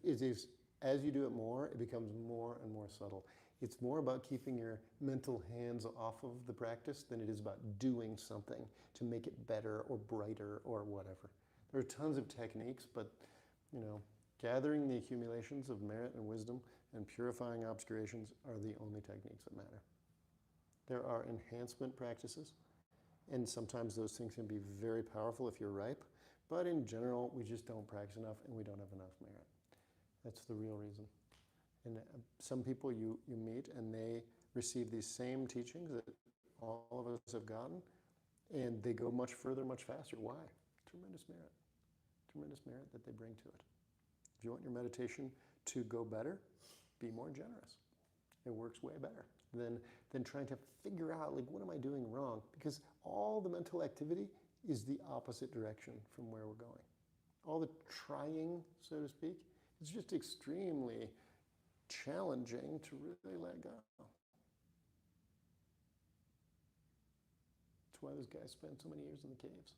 is, as you do it more, it becomes more and more subtle. It's more about keeping your mental hands off of the practice than it is about doing something to make it better or brighter or whatever. There are tons of techniques, but you know, gathering the accumulations of merit and wisdom and purifying obscurations are the only techniques that matter. There are enhancement practices, and sometimes those things can be very powerful if you're ripe, but in general, we just don't practice enough and we don't have enough merit. That's the real reason. And some people you meet and they receive these same teachings that all of us have gotten, and they go much further, much faster. Why? Tremendous merit. Tremendous merit that they bring to it. If you want your meditation to go better, be more generous. It works way better than trying to figure out, like, what am I doing wrong? Because all the mental activity is the opposite direction from where we're going. All the trying, so to speak, it's just extremely challenging to really let go. That's why those guys spend so many years in the caves.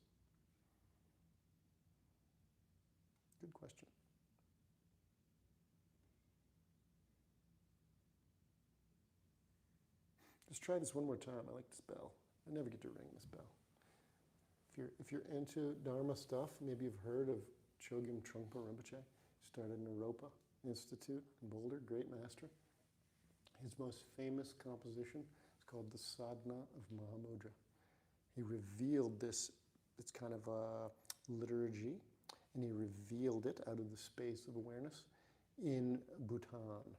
Good question. Just try this one more time. I like this bell. I never get to ring this bell. If you're into Dharma stuff, maybe you've heard of Chogyam Trungpa Rinpoche. Started Naropa Institute in Boulder, great master. His most famous composition is called the Sadhana of Mahamudra. He revealed this, it's kind of a liturgy, and he revealed it out of the space of awareness in Bhutan.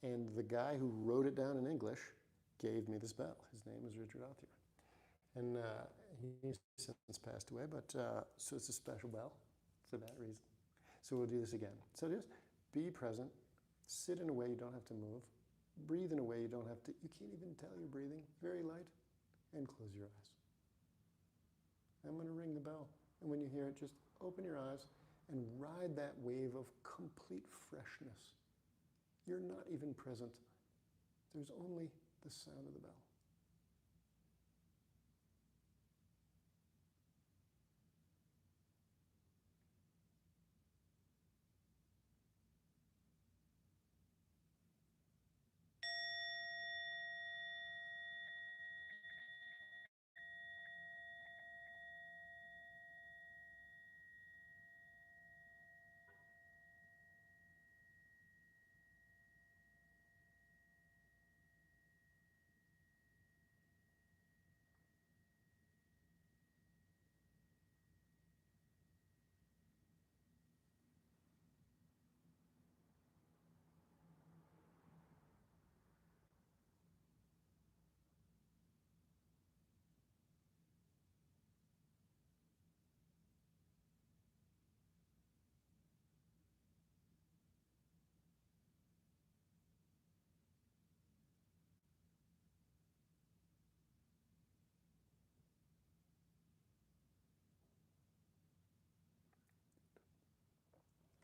And the guy who wrote it down in English gave me this bell. His name is Richard Athier. And he's since passed away, but so it's a special bell for that reason. So we'll do this again. So just be present, sit in a way you don't have to move, breathe in a way you don't have to, you can't even tell you're breathing, very light, and close your eyes. I'm going to ring the bell, and when you hear it, just open your eyes and ride that wave of complete freshness. You're not even present. There's only the sound of the bell.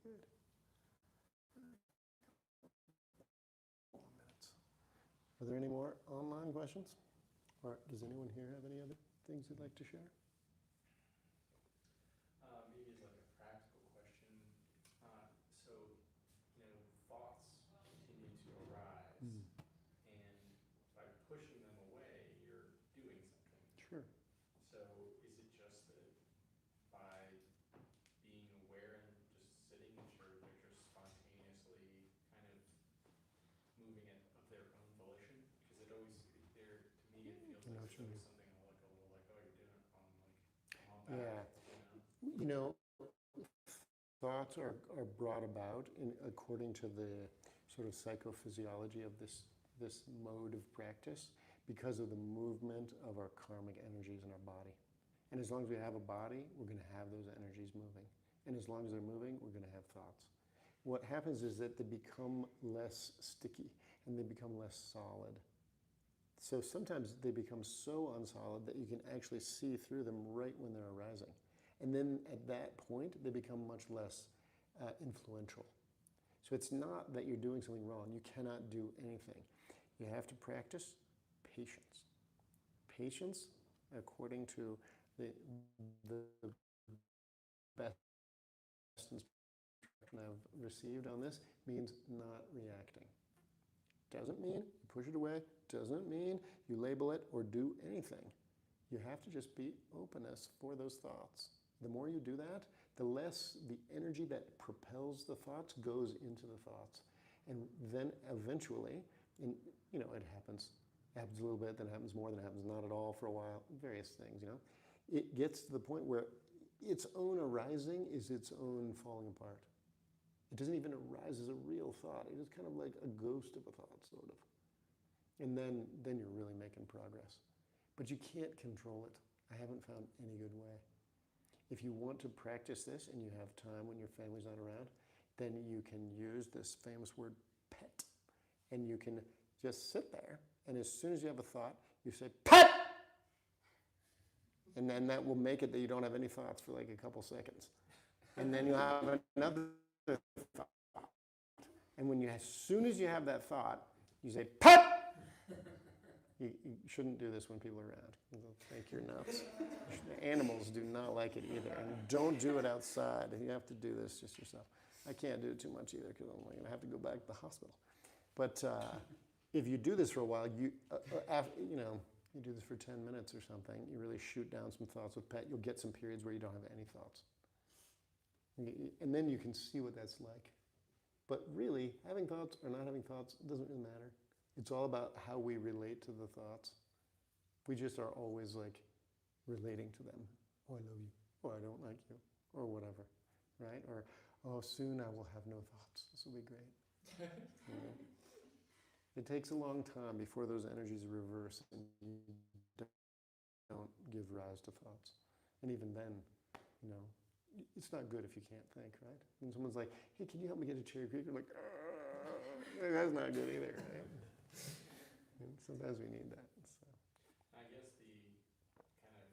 Good. 4 minutes. Are there any more online questions? Or does anyone here have any other things you'd like to share? Maybe as like a practical question. So, thoughts continue to arise, and by pushing them away, you're doing something. Sure. So is it just that by being aware and just sitting, they're just spontaneously kind of moving it of their own volition? Because it always, to me, it feels like there's always something like a little like, oh, you're doing it on back. Yeah. You know, thoughts are brought about according to the sort of psychophysiology of this mode of practice because of the movement of our karmic energies in our body. And as long as we have a body, we're going to have those energies moving. And as long as they're moving, we're going to have thoughts. What happens is that they become less sticky and they become less solid. So sometimes they become so unsolid that you can actually see through them right when they're arising. And then at that point, they become much less influential. So it's not that you're doing something wrong. You cannot do anything. You have to practice patience. Patience, according to the best instruction I've received on this, means not reacting. Doesn't mean you push it away. Doesn't mean you label it or do anything. You have to just be openness for those thoughts. The more you do that, the less the energy that propels the thoughts goes into the thoughts. And then eventually, it happens a little bit, then it happens more, then it happens not at all for a while, various things, It gets to the point where its own arising is its own falling apart. It doesn't even arise as a real thought. It is kind of like a ghost of a thought, sort of. And then you're really making progress. But you can't control it. I haven't found any good way. If you want to practice this and you have time when your family's not around, then you can use this famous word pet. And you can just sit there, and as soon as you have a thought, you say, pet! And then that will make it that you don't have any thoughts for like a couple seconds. And then you'll have another thought. And when you, as soon as you have that thought, you say, "Put!" You shouldn't do this when people are around. They'll think you're nuts. Animals do not like it either. And don't do it outside. You have to do this just yourself. I can't do it too much either because I'm going to have to go back to the hospital. But if you do this for a while, you do this for 10 minutes or something, you really shoot down some thoughts with pet, you'll get some periods where you don't have any thoughts. And then you can see what that's like. But really, having thoughts or not having thoughts doesn't really matter. It's all about how we relate to the thoughts. We just are always like relating to them. Oh, I love you. Oh, I don't like you. Or whatever, right? Or, oh, soon I will have no thoughts. This will be great. You know? It takes a long time before those energies reverse and you don't give rise to thoughts. And even then, you know, it's not good if you can't think, right? When someone's like, hey, can you help me get a Cherry Creek? You're like, that's not good either, right? And sometimes we need that. So. I guess the kind of,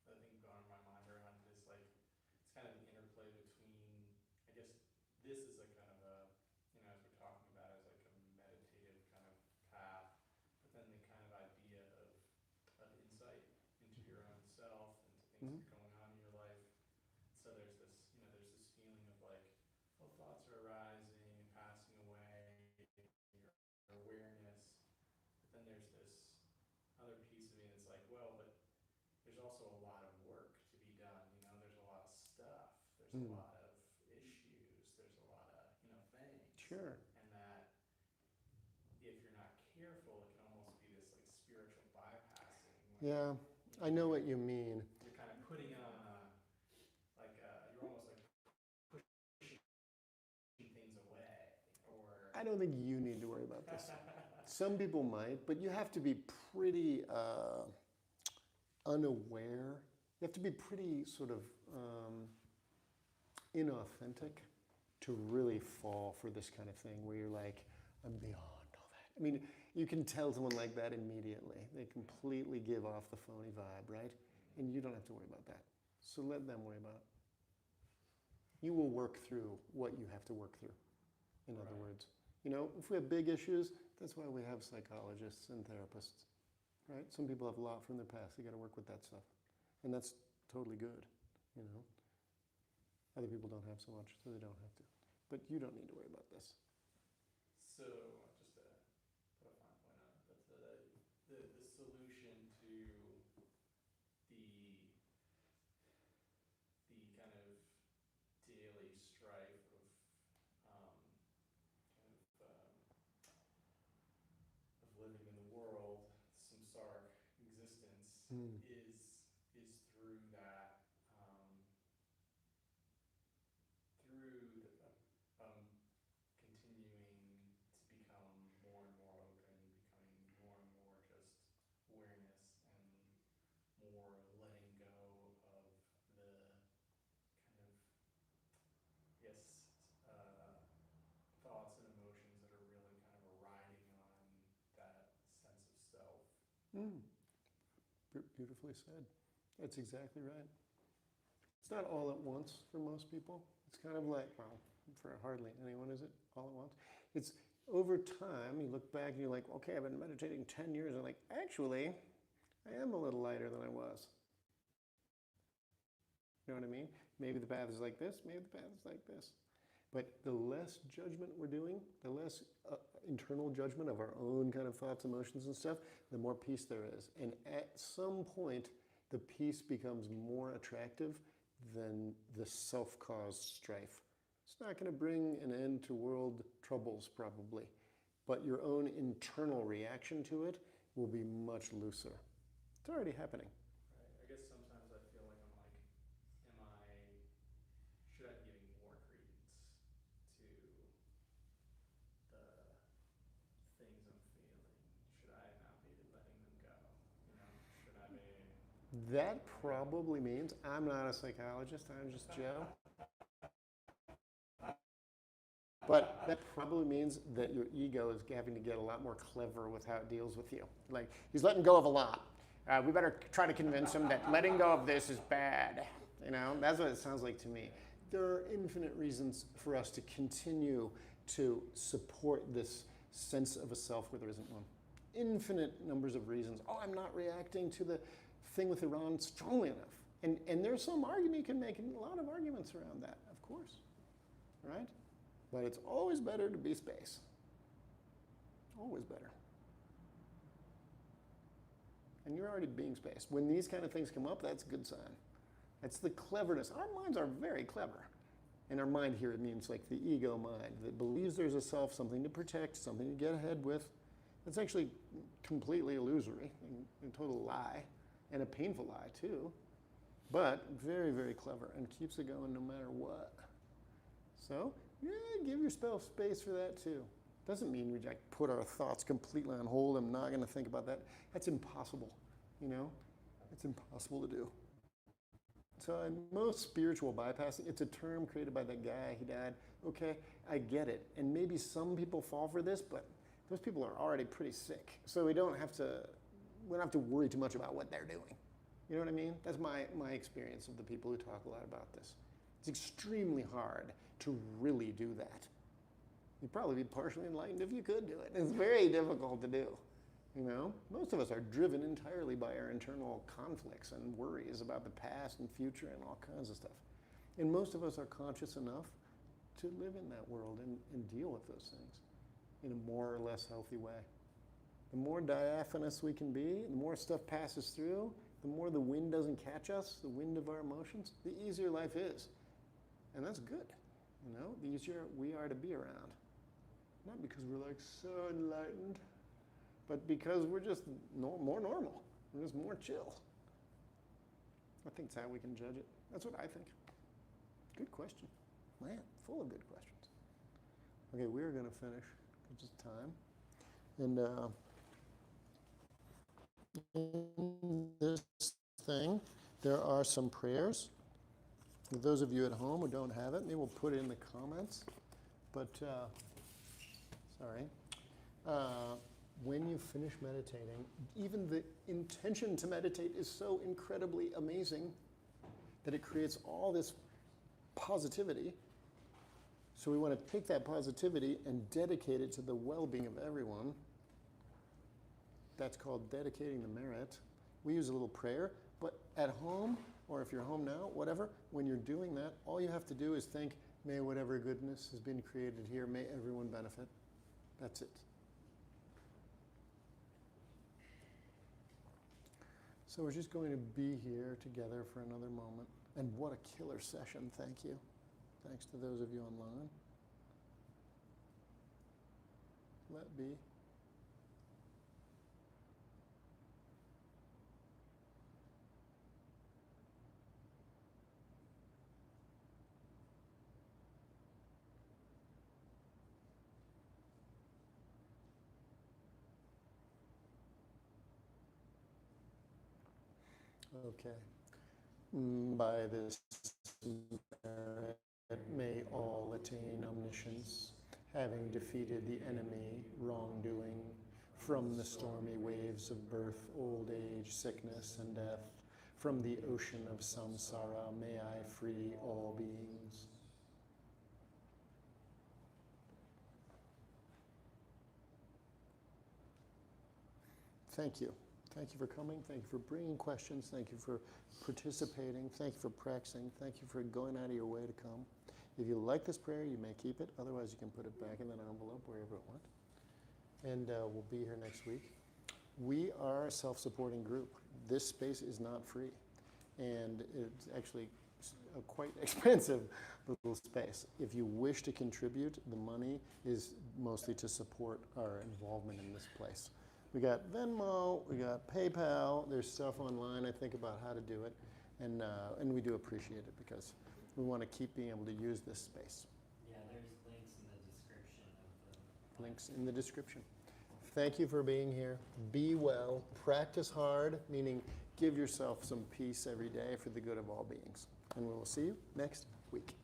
the thing going in my mind around it is like, it's kind of the interplay between, I guess this is a kind of a, you know, as we're talking about as like a meditative kind of path, but then the kind of idea of insight into your own self, into things that are going on in your life. So there's this, you know, there's this feeling of like, well, thoughts are arising and passing away, your awareness. But then there's this other piece of me that's like, well, but there's also a lot of work to be done. You know, there's a lot of stuff. There's a lot of issues. There's a lot of, you know, things. Sure. And that if you're not careful, it can almost be this like spiritual bypassing. Yeah, I know what you mean. You're kind of putting on you're almost like pushing things away, or I don't think you need to worry about this. Some people might, but you have to be pretty unaware. You have to be pretty sort of inauthentic to really fall for this kind of thing where you're like, I'm beyond all that. I mean, you can tell someone like that immediately. They completely give off the phony vibe, right? And you don't have to worry about that. So let them worry about it. You will work through what you have to work through, in other words. You know, if we have big issues, that's why we have psychologists and therapists, right? Some people have a lot from their past. They got to work with that stuff. And that's totally good, you know. Other people don't have so much, so they don't have to. But you don't need to worry about this. So, just to put a fine point on it, but the solution to the kind of daily strife of of living in the world, samsaric existence, is through that continuing to become more and more open, becoming more and more just awareness and more letting go of the kind of, I guess, thoughts and emotions that are really kind of riding on that sense of self. Beautifully said. That's exactly right. It's not all at once for most people. It's kind of like, well, for hardly anyone is it all at once. It's over time, you look back and you're like, okay, I've been meditating 10 years. And like, actually, I am a little lighter than I was. You know what I mean? Maybe the path is like this, maybe the path is like this. But the less judgment we're doing, the less internal judgment of our own kind of thoughts, emotions, and stuff, the more peace there is. And at some point, the peace becomes more attractive than the self-caused strife. It's not going to bring an end to world troubles, probably, but your own internal reaction to it will be much looser. It's already happening. Right. I guess sometimes I feel like I'm like, should I be giving more credence to the things I'm feeling? Should I not be letting them go? You know, should I be? That probably means, I'm not a psychologist, I'm just Joe. But that probably means that your ego is having to get a lot more clever with how it deals with you. Like, he's letting go of a lot. We better try to convince them that letting go of this is bad. You know, that's what it sounds like to me. There are infinite reasons for us to continue to support this sense of a self where there isn't one. Infinite numbers of reasons. Oh, I'm not reacting to the thing with Iran strongly enough. And there's some argument you can make, and a lot of arguments around that, of course, right? But it's always better to be space. Always better. And you're already being space. When these kind of things come up, that's a good sign. That's the cleverness. Our minds are very clever. And our mind here, it means like the ego mind that believes there's a self, something to protect, something to get ahead with. That's actually completely illusory, a total lie, and a painful lie too. But very, very clever and keeps it going no matter what. So, yeah, give yourself space for that too. Doesn't mean we like put our thoughts completely on hold. I'm not going to think about that. That's impossible, you know? It's impossible to do. So most spiritual bypassing, it's a term created by that guy, he died. Okay, I get it. And maybe some people fall for this, but those people are already pretty sick. So we don't have to worry too much about what they're doing. You know what I mean? That's my experience of the people who talk a lot about this. It's extremely hard to really do that. You'd probably be partially enlightened if you could do it. It's very difficult to do. You know, most of us are driven entirely by our internal conflicts and worries about the past and future and all kinds of stuff. And most of us are conscious enough to live in that world and deal with those things in a more or less healthy way. The more diaphanous we can be, the more stuff passes through, the more the wind doesn't catch us, the wind of our emotions, the easier life is. And that's good. You know, the easier we are to be around. Not because we're like so enlightened, but because we're just more normal. We're just more chill. I think that's how we can judge it. That's what I think. Good question. Man, full of good questions. Okay, we're going to finish. It's just time. And in this thing, there are some prayers. For those of you at home who don't have it, maybe we'll put it in the comments. But, sorry. When you finish meditating, even the intention to meditate is so incredibly amazing that it creates all this positivity. So we want to take that positivity and dedicate it to the well-being of everyone. That's called dedicating the merit. We use a little prayer, but at home, or if you're home now, whatever, when you're doing that, all you have to do is think, may whatever goodness has been created here, may everyone benefit. That's it. So we're just going to be here together for another moment. And what a killer session, thank you. Thanks to those of you online. Let be. Okay. By this merit, may all attain omniscience, having defeated the enemy, wrongdoing, from the stormy waves of birth, old age, sickness, and death, from the ocean of samsara, may I free all beings. Thank you. Thank you for coming. Thank you for bringing questions. Thank you for participating. Thank you for practicing. Thank you for going out of your way to come. If you like this prayer, you may keep it. Otherwise, you can put it back in that envelope wherever it went. And we'll be here next week. We are a self-supporting group. This space is not free. And it's actually a quite expensive little space. If you wish to contribute, the money is mostly to support our involvement in this place. We got Venmo, we got PayPal, there's stuff online, I think, about how to do it. And we do appreciate it because we want to keep being able to use this space. Yeah, there's links in the description of the... Links in the description. Thank you for being here. Be well. Practice hard, meaning give yourself some peace every day for the good of all beings. And we will see you next week.